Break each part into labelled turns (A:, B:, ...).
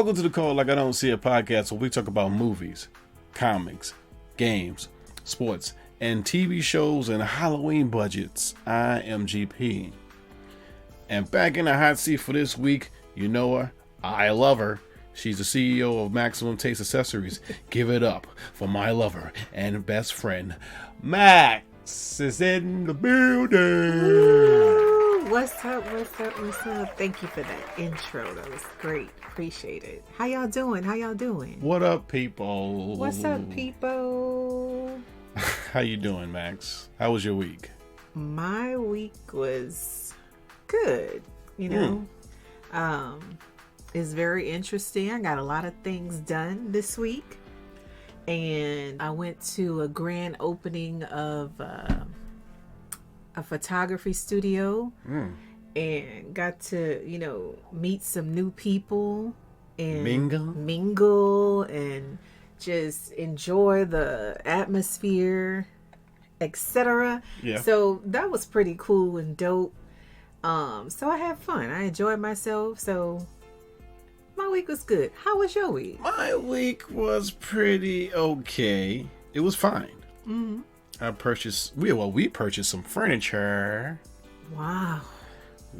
A: Welcome to the Call Like I Don't See a podcast where we talk about movies, comics, games, sports, and TV shows and Halloween budgets. I am GP. And back in the hot seat for this week, you know her, I love her. She's the CEO of Maximum Taste Accessories. Give it up for my lover and best friend, Max is in the building.
B: Woo! What's up? Thank you for that intro. That was great. Appreciate it. How y'all doing?
A: What up, people?
B: What's up, people?
A: How you doing, Max? How was your week?
B: My week was good. You know, it's very interesting. I got a lot of things done this week. And I went to a grand opening of a photography studio and got to, meet some new people and mingle and just enjoy the atmosphere, etc.
A: Yeah.
B: So that was pretty cool and dope. So I had fun. I enjoyed myself. So my week was good. How was your week?
A: My week was pretty okay. It was fine.
B: Mm-hmm.
A: We purchased some furniture.
B: Wow.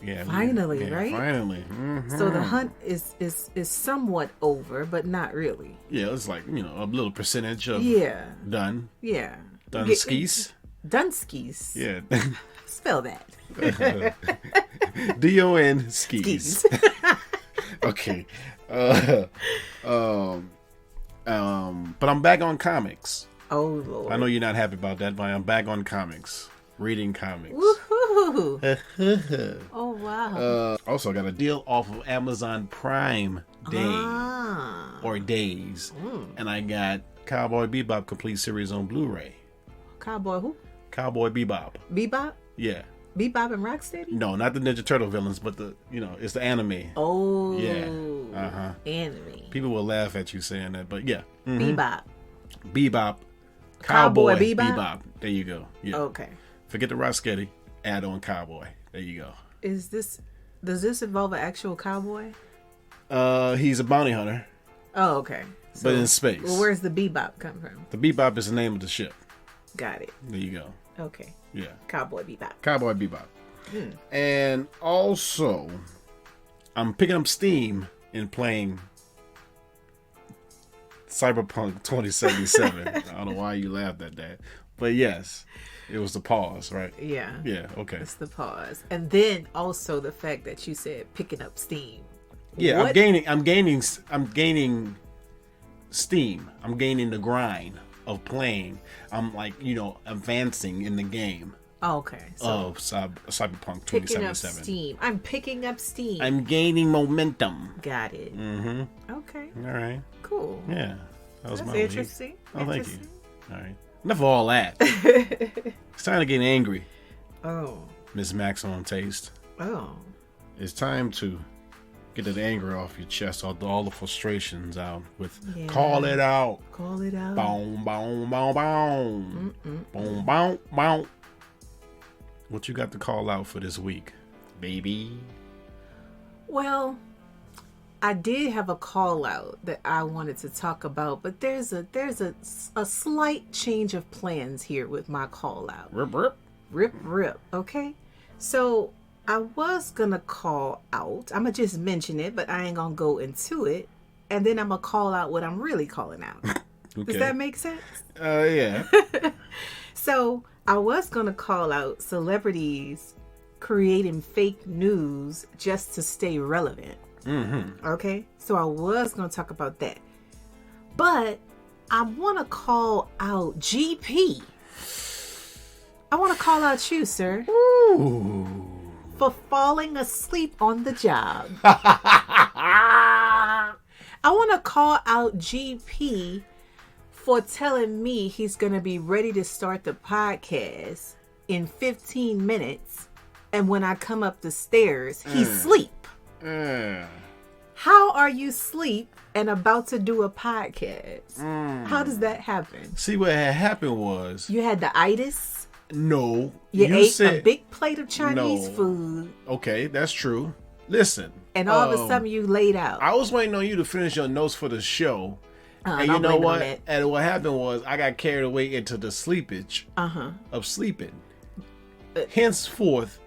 A: Yeah.
B: Finally, right?
A: Finally. Mm-hmm.
B: So the hunt is somewhat over, but not really.
A: Yeah, it's like, a little percentage of done.
B: Yeah.
A: Dunskies.
B: Dunskies.
A: Yeah.
B: Spell that.
A: D-O-N skis. Okay. But I'm back on comics.
B: Oh, Lord.
A: I know you're not happy about that, but I'm back on comics. Reading comics.
B: Woohoo! Oh, wow.
A: Also, I got a deal off of Amazon Prime or days. And I got Cowboy Bebop Complete Series on Blu-ray.
B: Cowboy who?
A: Cowboy Bebop.
B: Bebop?
A: Yeah.
B: Bebop and Rocksteady?
A: No, not the Ninja Turtle villains, but it's the anime.
B: Oh.
A: Yeah. Uh-huh.
B: Anime.
A: People will laugh at you saying that, but yeah.
B: Mm-hmm.
A: Bebop.
B: Cowboy Bebop?
A: There you go. Yeah.
B: Okay.
A: Forget the Rocksteady. Add on Cowboy. There you go.
B: Does this involve an actual cowboy?
A: He's a bounty hunter.
B: Oh, okay. So,
A: but in space.
B: Well, where's the Bebop come from?
A: The Bebop is the name of the ship.
B: Got it.
A: There you go.
B: Okay.
A: Yeah.
B: Cowboy Bebop.
A: Cowboy Bebop. And also, I'm picking up Steam and playing Cyberpunk 2077. I don't know why you laughed at that. But yes, it was the pause, right?
B: Yeah.
A: Yeah, okay.
B: It's the pause. And then also the fact that you said picking up Steam.
A: Yeah, what? I'm gaining steam. I'm gaining the grind of playing. I'm advancing in the game.
B: Oh, okay. So
A: of Cyberpunk 2077.
B: Picking up steam. I'm picking up steam.
A: I'm gaining momentum.
B: Got it.
A: Mm-hmm.
B: Okay.
A: All right.
B: Cool.
A: Yeah.
B: That's interesting.
A: Oh, thank you. All right. Enough of all that. It's time to get angry.
B: Oh.
A: Miss Maximum Taste.
B: Oh.
A: It's time to get that anger off your chest, all the frustrations out with Call It Out.
B: Call it out.
A: Boom, boom, boom, boom. Boom, boom, boom. What you got to call out for this week, baby?
B: Well, I did have a call out that I wanted to talk about, but there's a slight change of plans here with my call out. Rip. Okay. So I was gonna call out. I'm gonna just mention it, but I ain't gonna go into it. And then I'm gonna call out what I'm really calling out. Okay. Does that make sense?
A: Yeah.
B: So I was gonna call out celebrities creating fake news just to stay relevant.
A: Mm-hmm.
B: Okay, so I was gonna talk about that, but I want to call out GP. I want to call out you, sir.
A: Ooh.
B: For falling asleep on the job. I want to call out GP for telling me he's going to be ready to start the podcast in 15 minutes. And when I come up the stairs, he's asleep. How are you asleep and about to do a podcast? How does that happen?
A: See, what had happened was...
B: You had the itis?
A: No.
B: You ate a big plate of Chinese food.
A: Okay, that's true. Listen.
B: And all of a sudden you laid out.
A: I was waiting on you to finish your notes for the show. And you know what? And what happened was I got carried away into the sleepage of sleeping. Henceforth,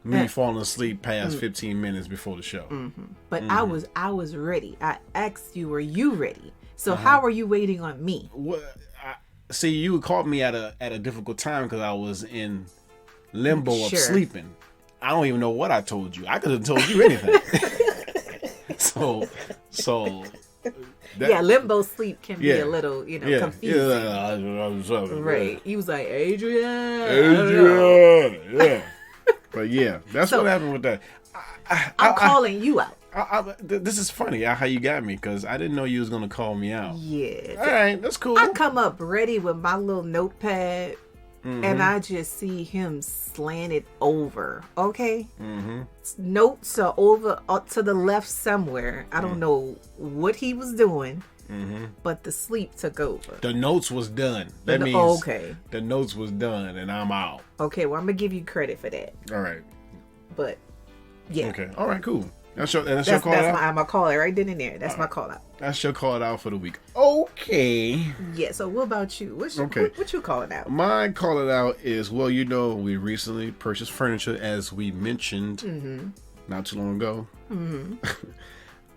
A: me falling asleep past 15 minutes before the show.
B: But I was ready. I asked you, were you ready? So how are you waiting on me?
A: Well, see, you caught me at a difficult time because I was in limbo of sleeping. I don't even know what I told you. I could have told you anything. so
B: limbo sleep can be a little, confusing. Right. He was like, Adrian.
A: Yeah. But yeah, that's what happened with that.
B: I'm calling you out.
A: This is funny how you got me because I didn't know you was gonna call me out.
B: Yeah.
A: All right, that's cool.
B: I come up ready with my little notepad, and I just see him slanted over. Okay. Notes are over to the left somewhere. I don't know what he was doing, but the sleep took over.
A: The notes was done. That means the notes was done, and I'm out.
B: Okay. Well, I'm gonna give you credit for that.
A: All right.
B: But yeah.
A: Okay. All right. Cool. That's your call out?
B: I'm going to call it right then and there. That's my call out.
A: That's your call out for the week. Okay.
B: Yeah, so what about you? What you calling out?
A: My call it out is, we recently purchased furniture, as we mentioned not too long ago.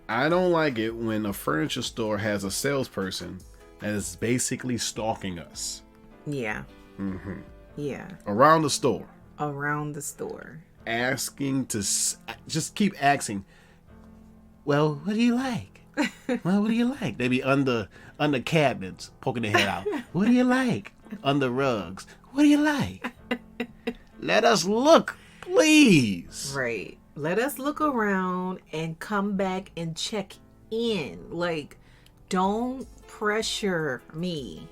A: I don't like it when a furniture store has a salesperson that is basically stalking us.
B: Yeah. Yeah.
A: Around the store. Asking to just keep asking. Well, what do you like? Well, what do you like? They be under cabinets, poking their head out. What do you like? Under rugs. What do you like? Let us look, please.
B: Right. Let us look around and come back and check in. Like, don't pressure me.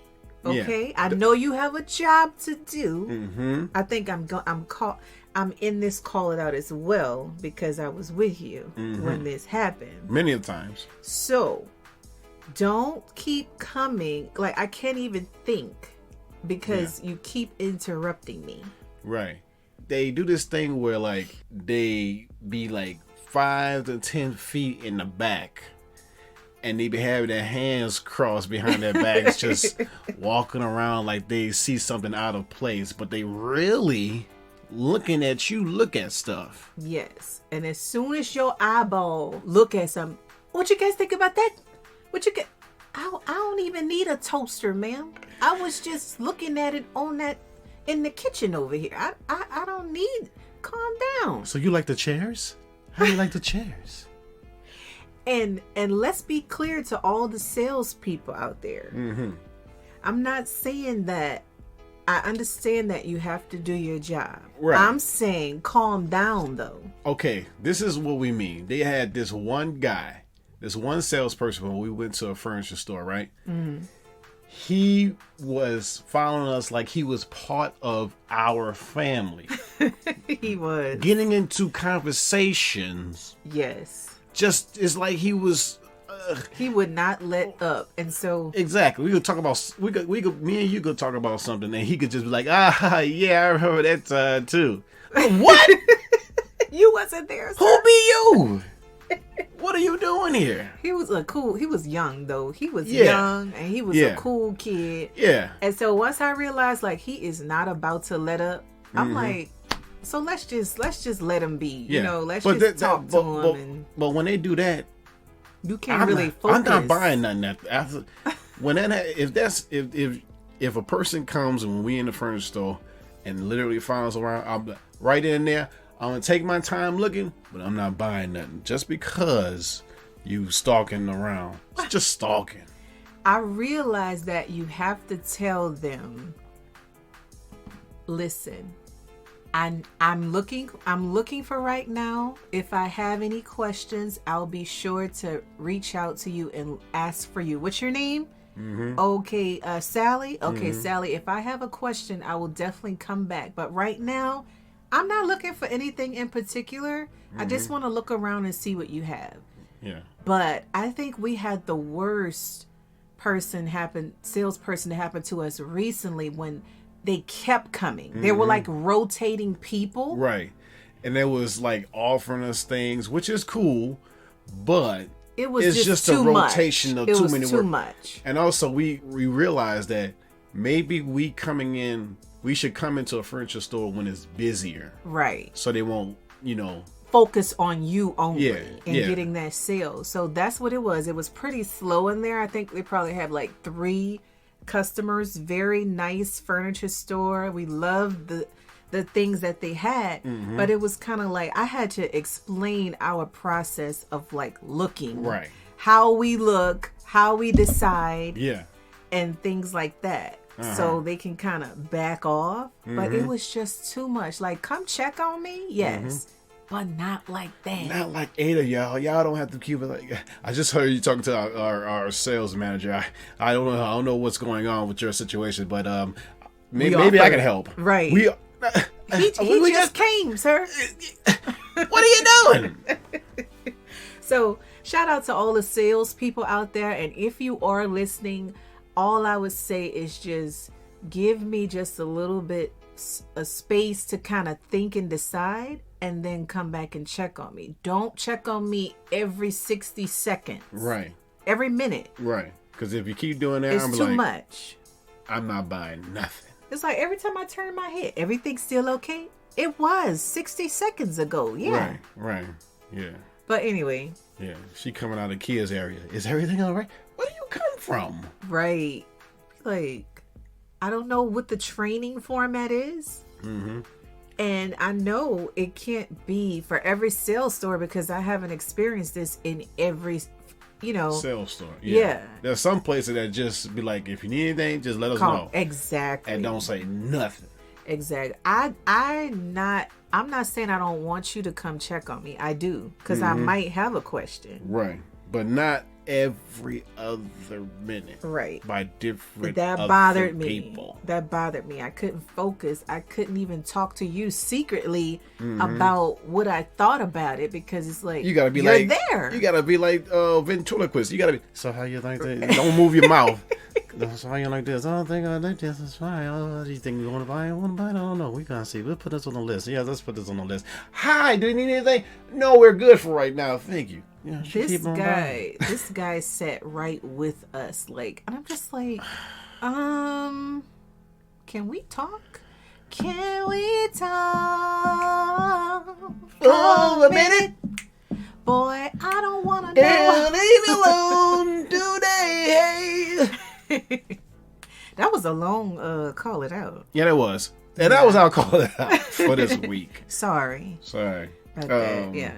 B: Okay? Yeah. I know you have a job to do. I think I'm in this call it out as well because I was with you when this happened.
A: Many of times.
B: So, don't keep coming. Like, I can't even think because you keep interrupting me.
A: Right. They do this thing where, like, they be like 5 to 10 feet in the back. And they be having their hands crossed behind their backs, just walking around like they see something out of place. But they really looking at you look at stuff.
B: Yes. And as soon as your eyeball look at something, what you guys think about that? What you get? I don't even need a toaster, ma'am. I was just looking at it in the kitchen over here. I don't need. Calm down.
A: So you like the chairs? How do you like the chairs?
B: And let's be clear to all the salespeople out there. I'm not saying that. I understand that you have to do your job. Right. I'm saying calm down, though.
A: Okay, this is what we mean. They had this one guy, this one salesperson when we went to a furniture store, right? He was following us like he was part of our family.
B: He was.
A: Getting into conversations.
B: Yes.
A: Just, it's like he was...
B: he would not let up, and so
A: exactly. We could talk about me and you could talk about something, and he could just be like, yeah, I remember that too. What?
B: You wasn't there, sir.
A: Who be you? What are you doing here?
B: He was he was young though. He was young, and he was a cool kid.
A: Yeah.
B: And so once I realized like he is not about to let up, I'm like, so let's just let him be. You know, let's talk to him.
A: But when they do that,
B: you can't really focus.
A: I'm not buying nothing after when if a person comes and we in the furniture store and literally follows around, I'm right in there. I'm gonna take my time looking, but I'm not buying nothing just because you stalking around. It's just stalking.
B: I realize that you have to tell them, listen, I'm looking for right now. If I have any questions, I'll be sure to reach out to you and ask for you. What's your name? Okay, Sally. Okay, Sally, if I have a question, I will definitely come back. But right now, I'm not looking for anything in particular. I just want to look around and see what you have.
A: Yeah.
B: But I think we had the worst salesperson happen to us recently when they kept coming. They were like rotating people.
A: Right. and it was like offering us things, which is cool, but
B: it's just
A: a
B: too
A: rotation
B: much.
A: of
B: It
A: too
B: was
A: many
B: too
A: work.
B: much.
A: And also we realized that maybe we should come into a furniture store when it's busier.
B: Right.
A: So they won't,
B: focus on you only and
A: yeah.
B: getting that sale. So that's what it was. It was pretty slow in there. I think they probably had like 3 customers. Very nice furniture store. We loved the things that they had, but it was kind of like I had to explain our process of like looking,
A: right,
B: how we look, how we decide,
A: yeah,
B: and things like that. So they can kind of back off, but it was just too much. Like, come check on me, yes, but not like that.
A: Not like 8 of y'all. Y'all don't have to keep it like. I just heard you talking to our sales manager. I don't know what's going on with your situation, but maybe I can help.
B: Right. He just came, sir.
A: What are you doing?
B: So shout out to all the salespeople out there, and if you are listening, all I would say is just give me just a little bit a space to kind of think and decide, and then come back and check on me. Don't check on me every 60 seconds.
A: Right.
B: Every minute.
A: Right. Because if you keep doing that,
B: it's too much.
A: I'm not buying nothing.
B: It's like every time I turn my head, everything's still okay? It was 60 seconds ago. Yeah.
A: Right. Yeah.
B: But anyway.
A: Yeah. She coming out of Kia's area. Is everything all right? Where do you come from?
B: Right. Like, I don't know what the training format is. And I know it can't be for every sales store because I haven't experienced this in every,
A: sales store.
B: Yeah.
A: There's some places that just be like, if you need anything, just let us know.
B: Exactly.
A: And don't say nothing.
B: Exactly. I'm not saying I don't want you to come check on me. I do, because I might have a question.
A: Right. But not every other minute.
B: Right.
A: By different
B: That bothered me.
A: people.
B: That bothered me. I couldn't focus. I couldn't even talk to you secretly about what I thought about it, because it's like,
A: you gotta be
B: you're
A: like
B: there.
A: You gotta be like ventriloquist. You gotta be, so how you like that? Don't move your mouth. So how you like this? I don't think I like this. It's fine. Oh, do you think you want to buy it? Want to buy it? I don't know. We gotta see. We'll put this on the list. Yeah, let's put this on the list. Hi, do you need anything? No, we're good for right now. Thank you. Yeah,
B: this guy sat right with us, like, and I'm just like, can we talk? Can we talk
A: for a minute?
B: Boy, I don't want to know.
A: Leave me alone today.
B: That was a long call it out.
A: Yeah, that was. And that was our call it out for this week.
B: Sorry. About that, yeah.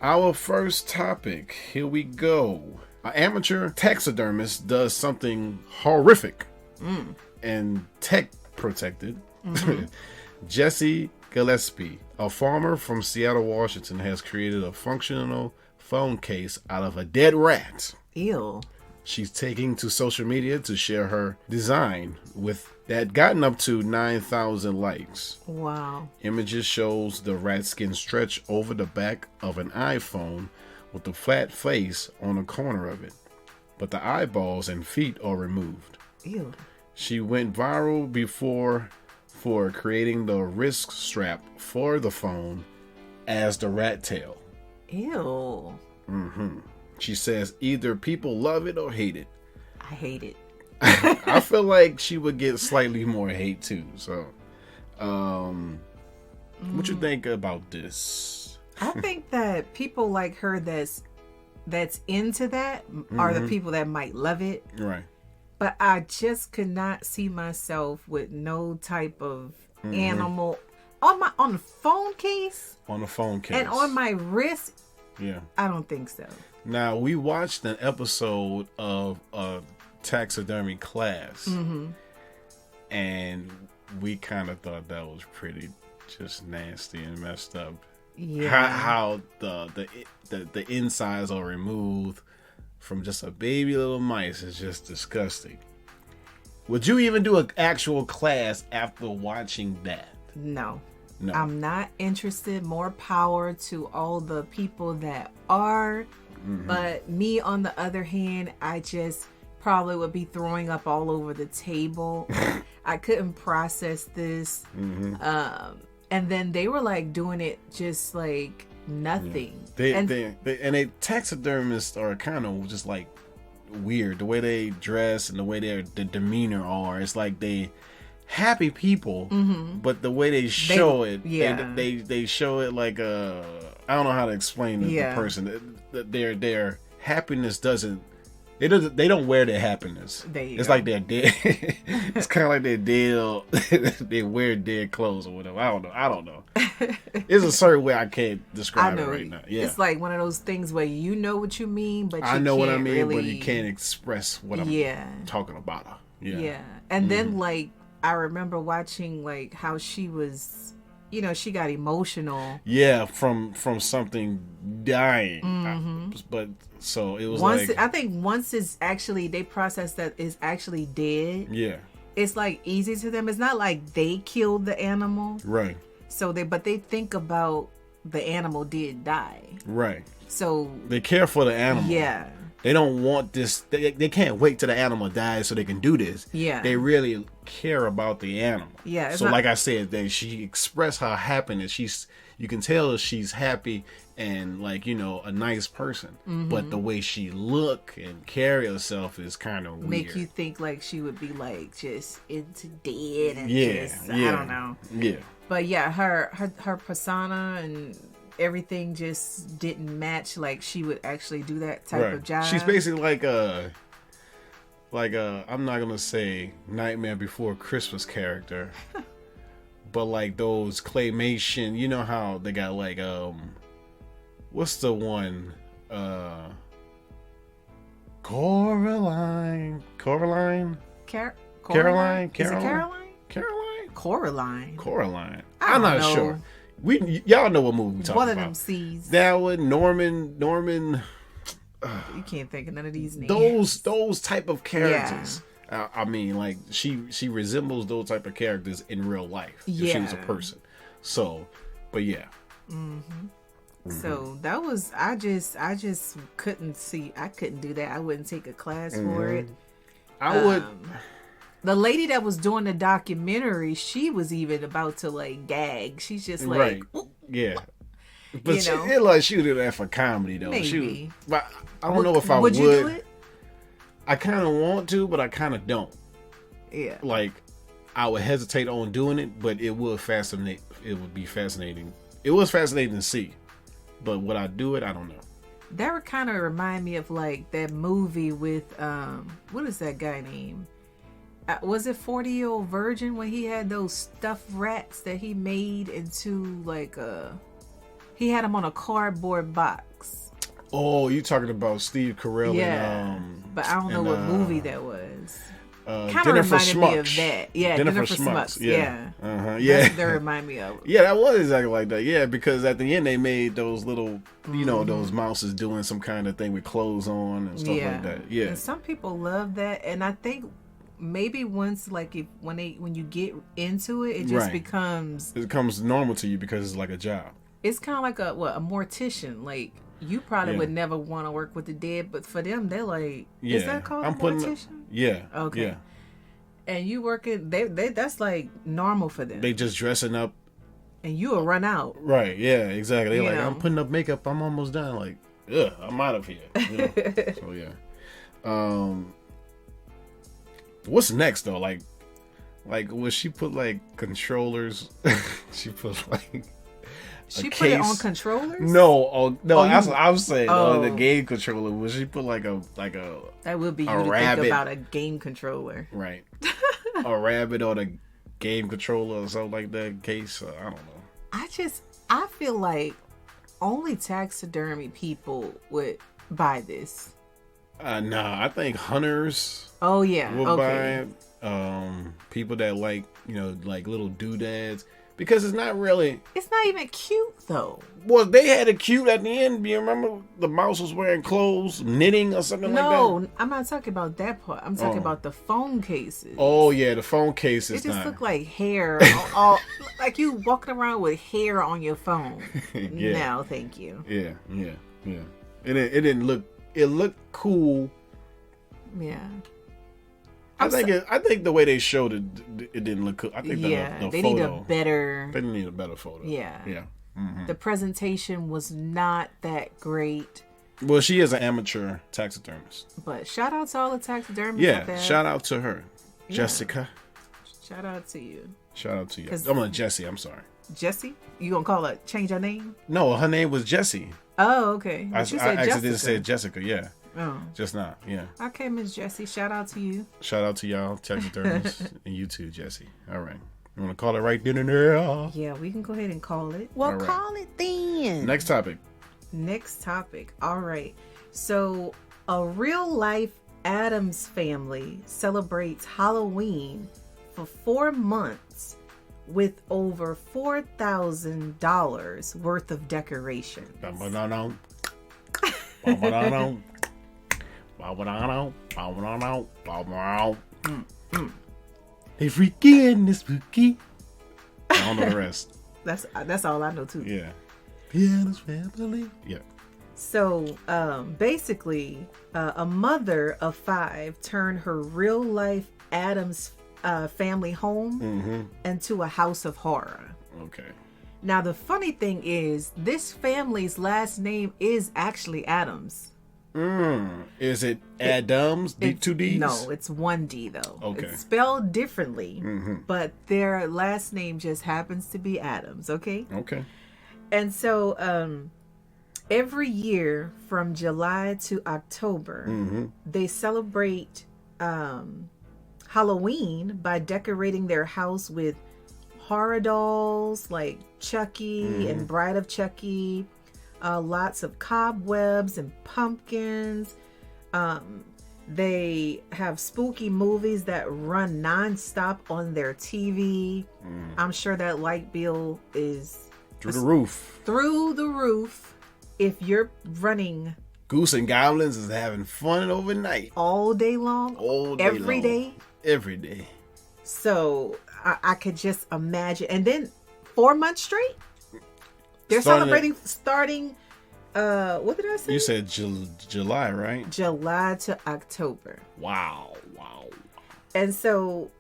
A: Our first topic, here we go. An amateur taxidermist does something horrific and tech protected. Jesse Gillespie, a farmer from Seattle, Washington, has created a functional phone case out of a dead rat.
B: Ew.
A: She's taking to social media to share her design with that gotten up to 9,000 likes.
B: Wow.
A: Images shows the rat skin stretch over the back of an iPhone with the flat face on the corner of it, but the eyeballs and feet are removed.
B: Ew.
A: She went viral for creating the wrist strap for the phone as the rat tail.
B: Ew.
A: She says either people love it or hate it.
B: I hate it.
A: I feel like she would get slightly more hate too. So, what you think about this?
B: I think that people like her that's into that are the people that might love it.
A: Right.
B: But I just could not see myself with no type of animal on the phone case.
A: On the phone case.
B: And on my wrist.
A: Yeah.
B: I don't think so.
A: Now, we watched an episode of a taxidermy class, and we kind of thought that was pretty just nasty and messed up.
B: Yeah.
A: How the insides are removed from just a baby little mice is just disgusting. Would you even do an actual class after watching that?
B: No. I'm not interested. More power to all the people that are. But me, on the other hand, I just probably would be throwing up all over the table. I couldn't process this. And then they were like doing it just like nothing.
A: Yeah. They taxidermists are kind of just like weird. The way they dress and the way the demeanor are. It's like they happy people, but the way they show they show it like I don't know how to explain the person. Their happiness doesn't. They don't wear their happiness. It's like they're dead. It's kind of like they're dead. They wear dead clothes or whatever. I don't know. It's a certain way I can't describe it right now. Yeah,
B: it's like one of those things where you know what you mean, but
A: I know what I mean, but you can't express what I'm talking about.
B: Yeah, and then like I remember watching like how she was, you know, she got emotional.
A: Yeah, from something dying. But so it was
B: I think once it's actually they process that it's actually dead.
A: Yeah.
B: It's like easy to them. It's not like they killed the animal.
A: Right.
B: So they think about the animal did die.
A: Right.
B: So
A: they care for the animal.
B: Yeah.
A: They don't want this. They can't wait till the animal dies so they can do this.
B: Yeah.
A: They really care about the animal.
B: Yeah.
A: So like I said, she expressed her happiness. You can tell she's happy and like, you know, a nice person. But the way she look and carry herself is kind of weird.
B: Make you think like she would be like just into dead and I don't know.
A: Yeah.
B: But yeah, her persona and everything just didn't match like she would actually do that type of job.
A: She's basically like a I'm not gonna say Nightmare Before Christmas character, but like those claymation. You know how they got like what's the one Coraline?
B: Caroline?
A: Caroline?
B: Is it Caroline?
A: Coraline. I'm not sure. Y'all know what movie we're talking about.
B: One of them C's.
A: That one, Norman.
B: You can't think of none of these names.
A: Those type of characters. Yeah. I mean, like she resembles those type of characters in real life. If she was a person. So, but yeah.
B: So that was I just couldn't see. I couldn't do that. I wouldn't take a class for it.
A: I would.
B: The lady that was doing the documentary, she was even about to like gag. She's just like,
A: yeah. But it like she would do that for comedy though.
B: Maybe.
A: But I don't know if I would.
B: Would you do it?
A: I kind of want to, but I kind of don't.
B: Yeah.
A: Like I would hesitate on doing it, but it would fascinate. It would be fascinating. It was fascinating to see, but would I do it? I don't know.
B: That would kind of remind me of like that movie with what is that guy named? Was it 40-Year-Old Virgin when he had those stuffed rats that he made into like he had them on a cardboard box.
A: Oh, you talking about Steve Carell?
B: Yeah, but I don't know what movie that was. Kind of
A: Dinner for
B: reminded me of
A: Schmucks.
B: that. Yeah, Dinner for Schmucks. Yeah.
A: Yeah.
B: That remind me of.
A: Yeah, that was exactly like that. Yeah, because at the end they made those little, you know, those mouses doing some kind of thing with clothes on and stuff like that. Yeah.
B: And some people love that, and I think maybe once like when you get into it, it just
A: becomes normal to you because it's like a job.
B: It's kind of like a mortician. Like you probably would never want to work with the dead, but for them they're like, is that called mortician?
A: Yeah.
B: Okay.
A: Yeah.
B: And you working, they that's like normal for them.
A: They just dressing up.
B: And you will run out.
A: Right. Yeah. Exactly. They're like, I'm putting up makeup. I'm almost done. Like, ugh, I'm out of here. You know? So yeah. What's next though? Like was she put like controllers? She put like.
B: She put it on controllers?
A: No. That's what I was saying. On the game controller. Was she put like a
B: that would be you to think about a game controller,
A: right? A rabbit on a game controller or something like that. Case I don't know.
B: I feel like only taxidermy people would buy this.
A: Nah, I think hunters.
B: Oh yeah,
A: will buy it. People that like like little doodads. Because it's not
B: even cute though.
A: Well, they had it cute at the end. You remember the mouse was wearing clothes, knitting or something like that?
B: No, I'm not talking about that part. I'm talking about the phone cases.
A: Oh yeah, the phone cases.
B: It just looked like hair, all like you walking around with hair on your phone. No, thank you.
A: Yeah. It didn't look. It looked cool.
B: Yeah.
A: I think the way they showed it, it didn't look cool. I think the
B: they
A: photo,
B: need a better.
A: They need a better photo.
B: Yeah.
A: Yeah. Mm-hmm.
B: The presentation was not that great.
A: Well, she is an amateur taxidermist.
B: But shout out to all the taxidermists.
A: Yeah, shout out to her. Yeah. Jessica.
B: Shout out to you.
A: Shout out to you. I'm on Jessie, I'm sorry.
B: Jessie? You gonna call her, change her name?
A: No, her name was Jessie.
B: Oh, okay.
A: I accidentally said Jessica, yeah.
B: Oh.
A: Just now, yeah.
B: Okay, Miss Jessie. Shout out to you.
A: Shout out to y'all, taxidermists, and you too, Jessie. All right. You want to call it right then and there?
B: Yeah, we can go ahead and call it. Well, right. Call it then.
A: Next topic.
B: All right. So, a real-life Addams family celebrates Halloween for 4 months with over $4,000 worth of decorations.
A: It's freaky and it's spooky. I don't know the rest.
B: That's all I know too.
A: Yeah. Piano's family. Yeah.
B: So basically, a mother of 5 turned her real life Addams family home into a house of horror.
A: Okay.
B: Now the funny thing is, this family's last name is actually Addams.
A: Is it Addams? Two D's?
B: No, it's 1 D though.
A: Okay.
B: It's spelled differently, but their last name just happens to be Addams. Okay.
A: Okay.
B: And so, every year from July to October, they celebrate Halloween by decorating their house with horror dolls like Chucky and Bride of Chucky. Lots of cobwebs and pumpkins. They have spooky movies that run nonstop on their TV. I'm sure that light bill is
A: through the roof.
B: Through the roof. If you're running
A: Goose and Goblins is having fun overnight.
B: All day long? Every day?
A: Every day.
B: So I could just imagine. And then 4 months straight? They're celebrating starting, what did I say?
A: You said July, right?
B: July to October.
A: Wow.
B: And so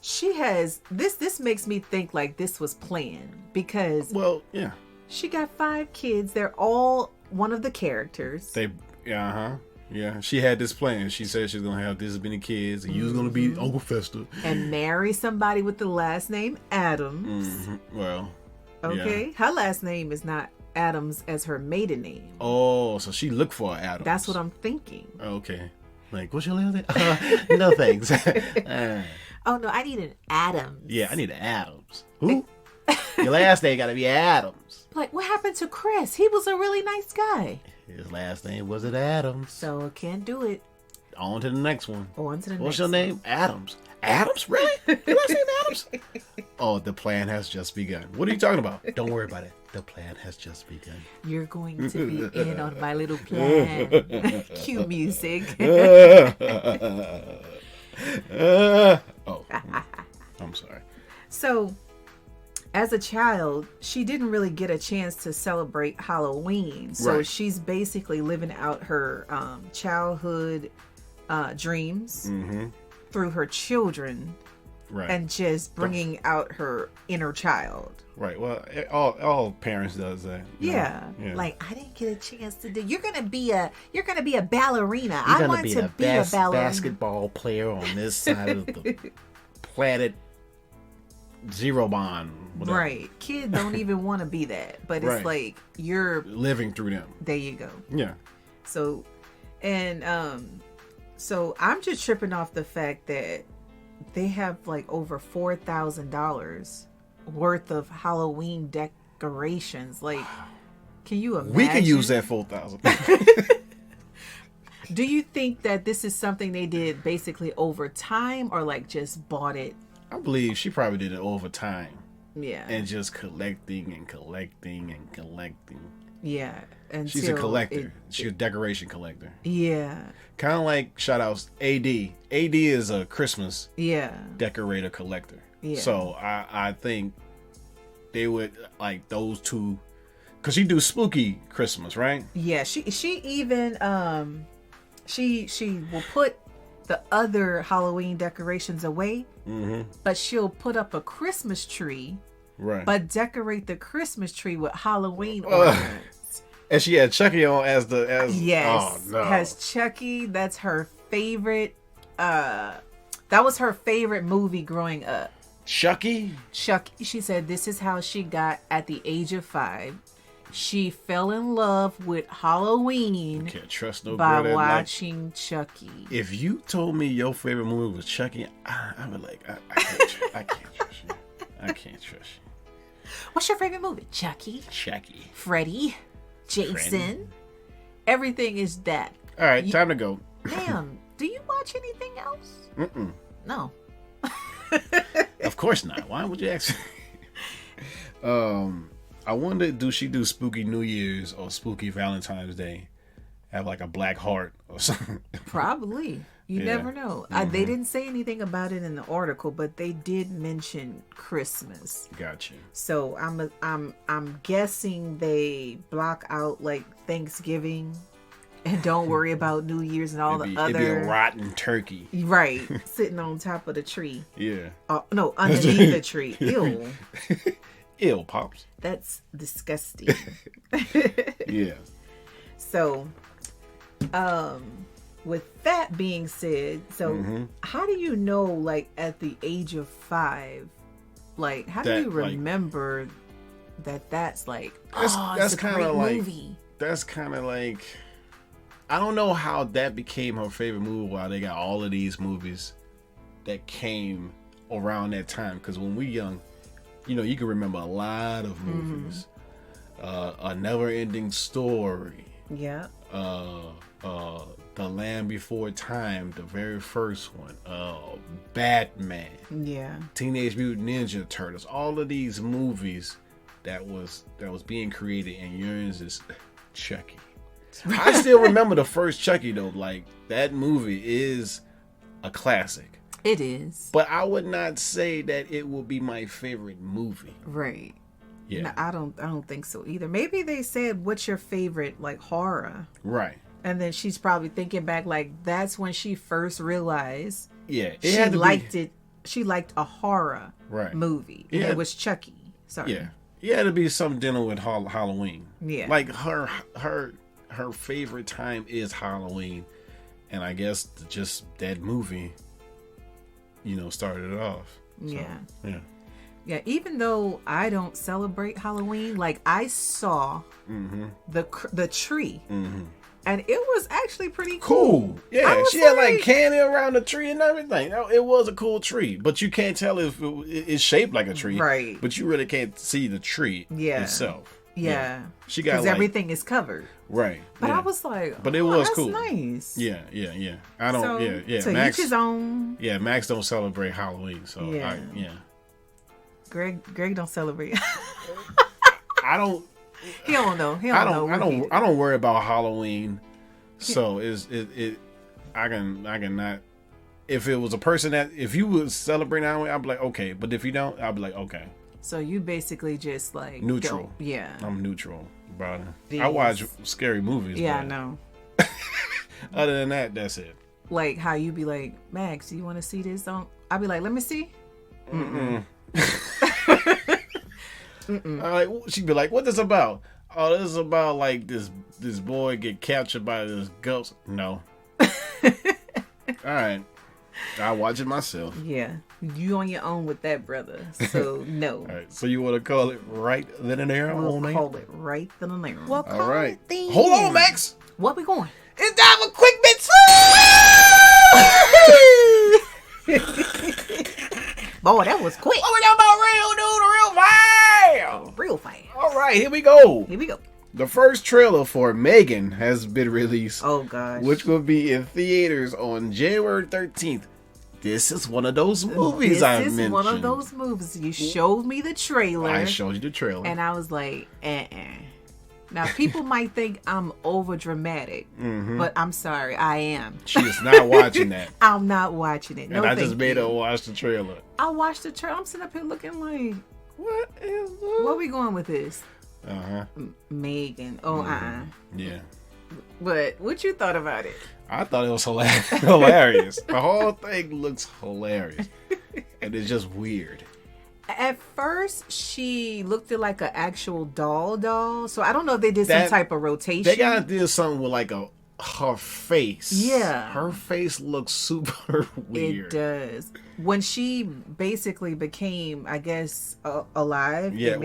B: she has, this makes me think like this was planned because.
A: Well, yeah.
B: She got 5 kids. They're all one of the characters.
A: Yeah, she had this plan. She said she's going to have this many kids and you was going to be Uncle Fester.
B: And marry somebody with the last name Addams.
A: Well.
B: Okay,
A: yeah.
B: Her last name is not Addams as her maiden name.
A: Oh, so she looked for Addams.
B: That's what I'm thinking.
A: Okay. Like, what's your last name? No thanks.
B: Oh, no, I need an Addams.
A: Yeah, I need an Addams. Who? Your last name got to be Addams.
B: Like, what happened to Chris? He was a really nice guy.
A: His last name wasn't Addams.
B: So, can't do it.
A: On to the next one.
B: What's
A: your name? Addams. Addams? Really? Your last name Addams? Oh, the plan has just begun. What are you talking about? Don't worry about it. The plan has just begun.
B: You're going to be in on my little plan. Cue music.
A: I'm sorry.
B: So, as a child, she didn't really get a chance to celebrate Halloween. So she's basically living out her childhood dreams through her children, and just bringing out her inner child.
A: Right. Well, all parents does that.
B: Yeah. Like, I didn't get a chance to do. You're gonna be a ballerina.
A: I want to be a ballerina. Basketball player on this side of the planet. Zero bond. Whatever.
B: Right. Kids don't even want to be that, but it's like you're
A: living through them.
B: There you go.
A: Yeah.
B: So, and so I'm just tripping off the fact that they have like over $4,000 worth of Halloween decorations. Like, can you imagine?
A: We can use that $4,000.
B: Do you think that this is something they did basically over time, or like just bought it?
A: I believe she probably did it over time.
B: Yeah.
A: And just collecting and collecting and collecting.
B: Yeah.
A: She's a collector. She's a decoration collector.
B: Yeah.
A: Kind of like, shout outs, AD. AD is a Christmas decorator collector.
B: Yeah.
A: So I think they would like those two, because she do spooky Christmas, right?
B: Yeah. She even she will put the other Halloween decorations away, but she'll put up a Christmas tree,
A: right?
B: But decorate the Christmas tree with Halloween ornaments.
A: And she had Chucky on as
B: yes,
A: oh, no.
B: Has Chucky. That's her favorite. That was her favorite movie growing up.
A: Chucky.
B: She said this is how she got at the age of 5. She fell in love with Halloween.
A: Can't trust no
B: by
A: girl
B: watching Chucky.
A: If you told me your favorite movie was Chucky, I'd be like, I can't trust you. I can't trust you.
B: What's your favorite movie? Chucky. Freddy. Jason. Everything is that.
A: All right, time to go.
B: Ma'am, do you watch anything else? No.
A: Of course not. Why would you ask? I wonder, do she do Spooky New Year's or Spooky Valentine's Day? Have like a black heart or something?
B: Probably. You never know. They didn't say anything about it in the article, but they did mention Christmas.
A: Gotcha.
B: So I'm guessing they block out like Thanksgiving and don't worry about New Year's and all the other.
A: It'd be a rotten turkey.
B: Right. Sitting on top of the tree.
A: Yeah.
B: No, underneath the tree. Ew.
A: Ew, Pops.
B: That's disgusting.
A: Yeah.
B: So, with that being said, how do you know, like, at the age of 5, like, how do you remember that's like, that's kind of like movie?
A: That's kind of like, I don't know how that became her favorite movie. While they got all of these movies that came around that time, because when we young, you know, you can remember a lot of movies. A Never-Ending Story.
B: Yeah.
A: The Land Before Time, the very first one. Batman.
B: Yeah.
A: Teenage Mutant Ninja Turtles. All of these movies that was being created, and yours is Chucky. I still remember the first Chucky though. Like, that movie is a classic.
B: It is.
A: But I would not say that it will be my favorite movie.
B: Right.
A: Yeah.
B: No, I don't think so either. Maybe they said, what's your favorite, like, horror?
A: Right.
B: And then she's probably thinking back, like, that's when she first realized
A: she
B: liked a horror movie. And it was Chucky. Sorry.
A: Yeah. It had to be something dealing with Halloween.
B: Yeah.
A: Like, her favorite time is Halloween. And I guess just that movie, you know, started it off. So,
B: yeah. Yeah, even though I don't celebrate Halloween, like, I saw the tree, and it was actually pretty cool.
A: Yeah, she had like candy around the tree and everything. It was a cool tree, but you can't tell if it's shaped like a tree,
B: right?
A: But you really can't see the tree itself.
B: Yeah,
A: she got
B: because everything is covered,
A: right?
B: But I was like,
A: but it was
B: that's
A: cool.
B: Nice.
A: Yeah. I don't.
B: So
A: Max,
B: each his own.
A: Yeah, Max don't celebrate Halloween, so yeah.
B: Greg don't celebrate.
A: I don't.
B: He don't know.
A: I don't worry about Halloween. So I cannot. If it was a person that, if you would celebrate Halloween, I'd be like, okay. But if you don't, I'd be like, okay.
B: So you basically just like
A: neutral.
B: Yeah.
A: I'm neutral about it. I watch scary movies.
B: Yeah, I know.
A: Other than that, that's it.
B: Like how you be like, Max, do you want to see this? I'll be like, let me see.
A: She'd be like, what this about? Oh, this is about like this boy get captured by this ghost. No. Alright, I'll watch it myself.
B: Yeah, you on your own with that, brother. So no.
A: Alright, so you want to call it right then and there?
B: We'll call it right then and there.
A: Well, alright, hold on, Max.
B: What we going?
A: It's time for quick bits.
B: Boy, that was quick.
A: What we talking about, real dude,
B: real fast.
A: All right, here we go.
B: Here we go.
A: The first trailer for Megan has been released.
B: Oh, gosh.
A: Which will be in theaters on January 13th. This is one of those movies I mentioned. This is one of
B: those movies. You showed me the trailer.
A: I showed you the trailer.
B: And I was like, Now, people might think I'm over dramatic, but I'm sorry, I am.
A: She is not watching that.
B: I'm not watching it. No,
A: and I just made her watch the trailer.
B: I watched the trailer. I'm sitting up here looking like,
A: what is this?
B: Where we going with this?
A: Uh-huh.
B: Megan.
A: Yeah.
B: But what you thought about it?
A: I thought it was hilarious. The whole thing looks hilarious. And it's just weird.
B: At first, she looked like an actual doll. So I don't know if they did some type of rotation.
A: They gotta do something with like her face.
B: Yeah.
A: Her face looks super weird.
B: It does. When she basically became, I guess, alive.
A: Yeah.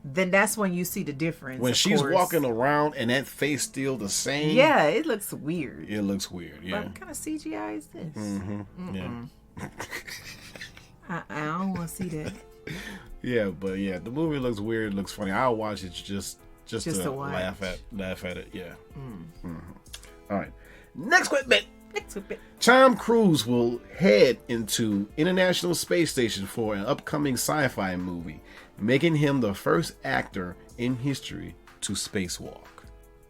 B: Then that's when you see the difference.
A: When she's walking around and that face still the same.
B: Yeah, it looks weird.
A: It looks weird, yeah.
B: What kind of CGI is this?
A: Mm-hmm. Yeah.
B: I don't want to see that.
A: Yeah, but yeah, the movie looks weird. It looks funny. I'll watch it just to laugh at it. Yeah. Mm-hmm. All right. Next quick bit. Tom Cruise will head into International Space Station for an upcoming sci-fi movie, making him the first actor in history to spacewalk.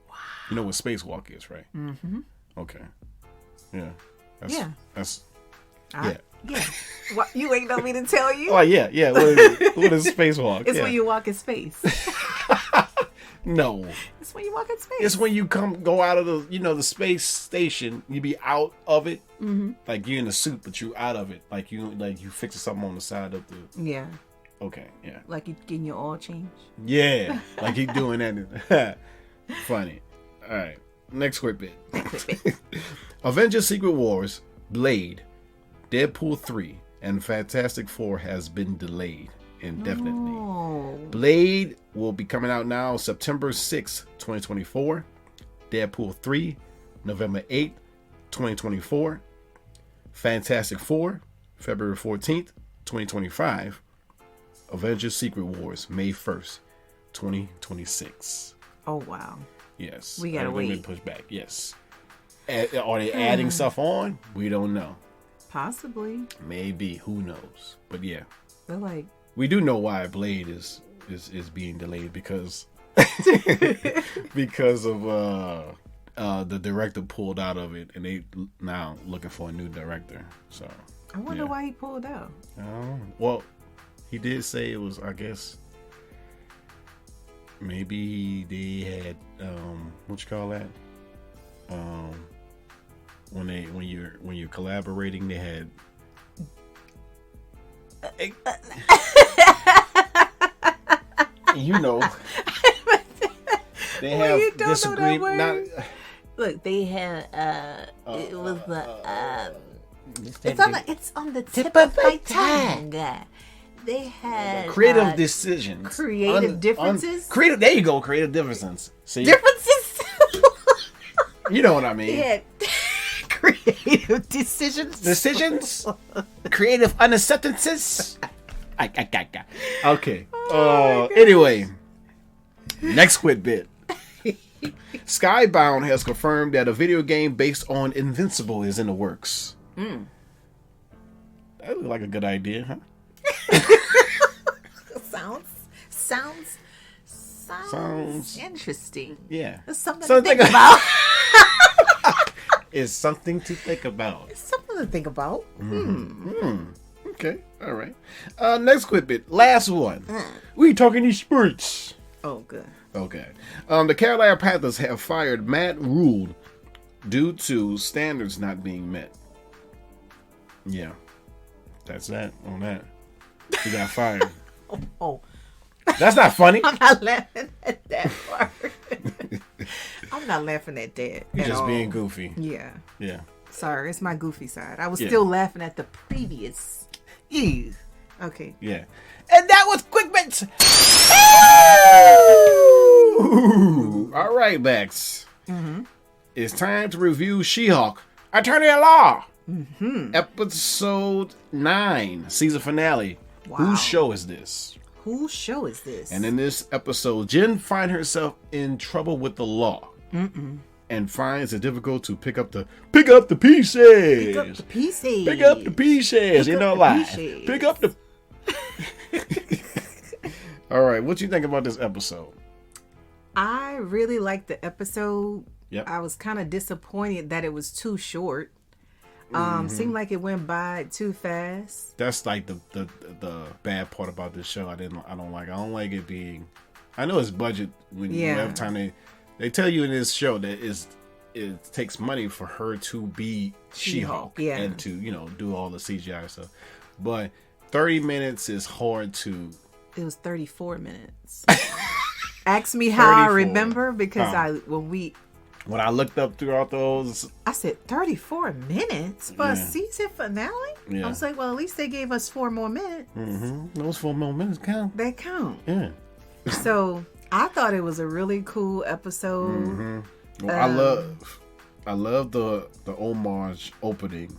A: Wow. You know what spacewalk is, right? Mm-hmm. Okay. Yeah. That's
B: Yeah. What, you ain't know me to tell you?
A: Oh, yeah. What is spacewalk?
B: It's when you walk in space.
A: No.
B: It's when you walk in space.
A: It's when you go out of the space station. You be out of it. Mm-hmm. Like you're in a suit, but you out of it. Like you fixing something on the side of the.
B: Yeah.
A: Okay. Yeah.
B: Like you getting your oil change.
A: Yeah. Like you doing that. Funny. All right. Next quick bit. Avengers: Secret Wars, Blade, Deadpool 3, and Fantastic Four has been delayed indefinitely.
B: Oh.
A: Blade will be coming out now September 6th, 2024. Deadpool 3, November 8th, 2024. Fantastic Four, February 14th, 2025. Avengers: Secret Wars, May 1st, 2026.
B: Oh, wow.
A: Yes.
B: We gotta wait.
A: Push back. Yes. Are they adding stuff on? We don't know.
B: Possibly.
A: Maybe. Who knows? But yeah.
B: They're like.
A: We do know why Blade is being delayed because of the director pulled out of it, and they now looking for a new director. So
B: I wonder why he pulled out.
A: Well, he did say it was, I guess, maybe they had what you call that? When you're collaborating, they had. You know, they have disagreement.
B: Look, they had it was the it's on the tip of my tongue. They had
A: creative decisions,
B: creative differences.
A: Creative. There you go. Creative differences. See,
B: differences.
A: You know what I mean?
B: Yeah. Creative decisions.
A: Creative unacceptances. Okay. Anyway, next quick bit. Skybound has confirmed that a video game based on Invincible is in the works. That looks like a good idea, huh? Sounds
B: interesting.
A: Yeah.
B: It's something to think about.
A: It's something to think about. Okay. All right. Next quick bit. Last one. We talking these sports.
B: Oh, good.
A: Okay. The Carolina Panthers have fired Matt Rule due to standards not being met. Yeah. That's that on that. He got fired.
B: Oh.
A: That's not funny.
B: I'm not laughing at that part. I'm not laughing at that.
A: You're just being goofy.
B: Yeah.
A: Yeah. Sorry,
B: it's my goofy side. I was still laughing at the previous.
A: Ew.
B: Okay.
A: Yeah. And that was Quick Bits. All right, Bex. Mm-hmm. It's time to review She-Hulk, Attorney at Law. Mm-hmm. Episode 9, season finale. Wow. Whose show is this? And in this episode, Jen finds herself in trouble with the law. And finds it difficult to pick up the pieces. Pick up the pieces. You know, lie. Pick up the. All right, what you think about this episode?
B: I really liked the episode.
A: Yep.
B: I was kind of disappointed that it was too short. Seemed like it went by too fast.
A: That's like the bad part about this show. I don't like it being. I know it's budget every time they tell you in this show that it takes money for her to be She-Hulk and to, you know, do all the CGI stuff. But 30 minutes is hard to...
B: It was 34 minutes. Ask me how 34. I remember, because when I
A: looked up throughout those...
B: I said, 34 minutes for a season finale? Yeah. I was like, well, at least they gave us 4 more minutes.
A: Mm-hmm. Those 4 more minutes count.
B: They count.
A: Yeah.
B: So, I thought it was a really cool episode.
A: Mm-hmm. Well, I love the homage opening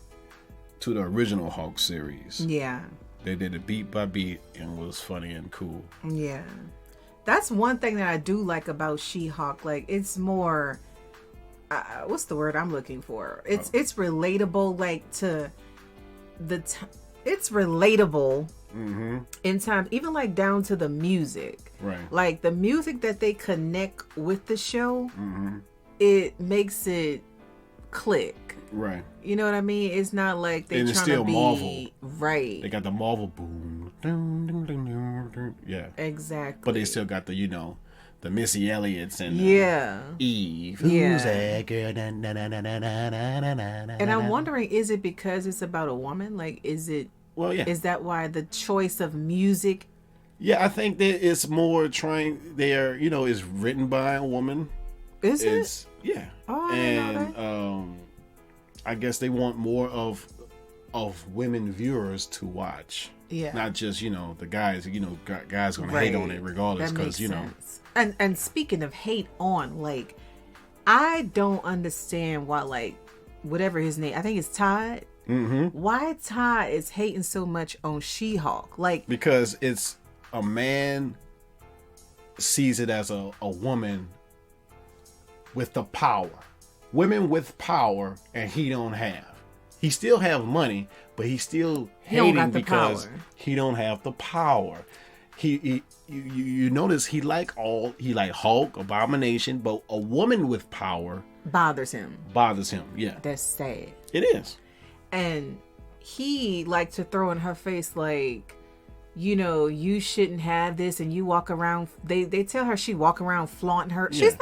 A: to the original Hulk series.
B: Yeah.
A: They did it beat by beat and was funny and cool.
B: Yeah. That's one thing that I do like about She-Hulk. Like, it's more... what's the word I'm looking for? It's relatable, like, to it's relatable in time, even like down to the music.
A: Right.
B: Like the music that they connect with the show, it makes it click.
A: Right.
B: You know what I mean? It's not like they're trying to be
A: Marvel.
B: Right.
A: They got the Marvel boom. Yeah.
B: Exactly.
A: But they still got the, you know, the Missy Elliott's and Eve.
B: Who's
A: that girl?
B: And I'm wondering, is it because it's about a woman? Like, is it?
A: Well, yeah.
B: Is that why the choice of music?
A: Yeah, I think that it's more trying. They're, you know, it's written by a woman.
B: Is it?
A: Yeah.
B: Oh, I didn't know that.
A: I guess they want more of women viewers to watch.
B: Yeah.
A: Not just, you know, the guys. You know, guys gonna hate on it regardless, because you know.
B: And speaking of hate on, like, I don't understand why, like, whatever his name, I think it's Todd.
A: Mm-hmm.
B: Why Todd is hating so much on She-Hulk? Like,
A: because it's a man sees it as a woman with the power, women with power, and he don't have. He still have money, but he still hating because he don't have the power. You notice he like Hulk, Abomination, but a woman with power
B: bothers him.
A: Yeah,
B: that's sad.
A: It is.
B: And he liked to throw in her face, like, you know, you shouldn't have this, and you walk around. They tell her she walk around flaunting her. Yeah. She's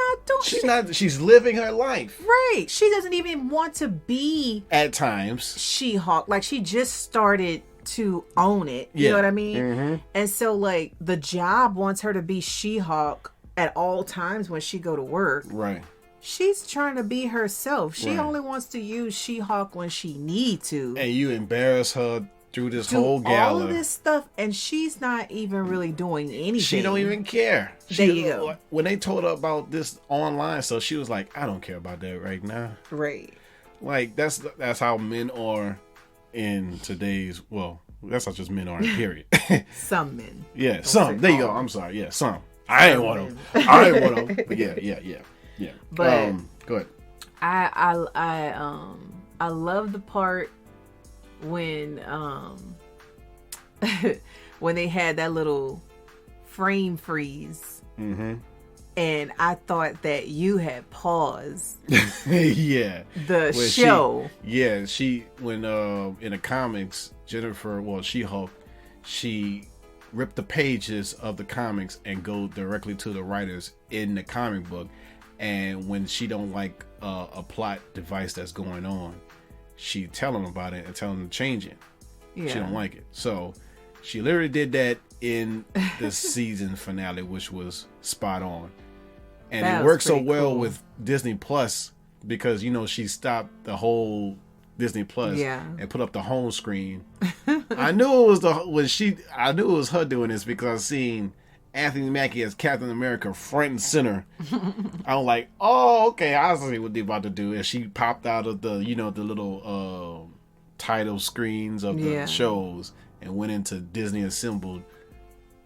B: not doing.
A: She's living her life.
B: Right. She doesn't even want to be
A: at times
B: She-Hulk. Like, she just started to own it. You know what I mean?
A: Mm-hmm.
B: And so, like, the job wants her to be She-Hulk at all times when she go to work.
A: Right.
B: She's trying to be herself. She only wants to use She-Hulk when she need to.
A: And you embarrass her through this whole gala.
B: All of this stuff, and she's not even really doing anything.
A: She don't even care.
B: There you go.
A: When they told her about this online stuff, she was like, I don't care about that right now.
B: Right.
A: Like, that's how men are in today's, well, that's not just men are, period.
B: Some men.
A: Yeah, don't some. There you go. I'm sorry. Yeah, some. I ain't want them. But yeah.
B: But
A: go ahead.
B: I love the part when when they had that little frame freeze.
A: Mm-hmm.
B: And I thought that you had paused.
A: Yeah.
B: The show.
A: She when in the comics, She-Hulk, she ripped the pages of the comics and go directly to the writers in the comic book. And when she don't like a plot device that's going on, she tell them about it and tell them to change it. Yeah. She don't like it. So she literally did that in the season finale, which was spot on. And it worked so well with Disney Plus because, you know, she stopped the whole Disney Plus and put up the home screen. I knew it was her doing this because I seen Anthony Mackie as Captain America front and center. I was like, oh, okay, I see what they're about to do. And she popped out of the, you know, the little title screens of the shows and went into Disney assembled.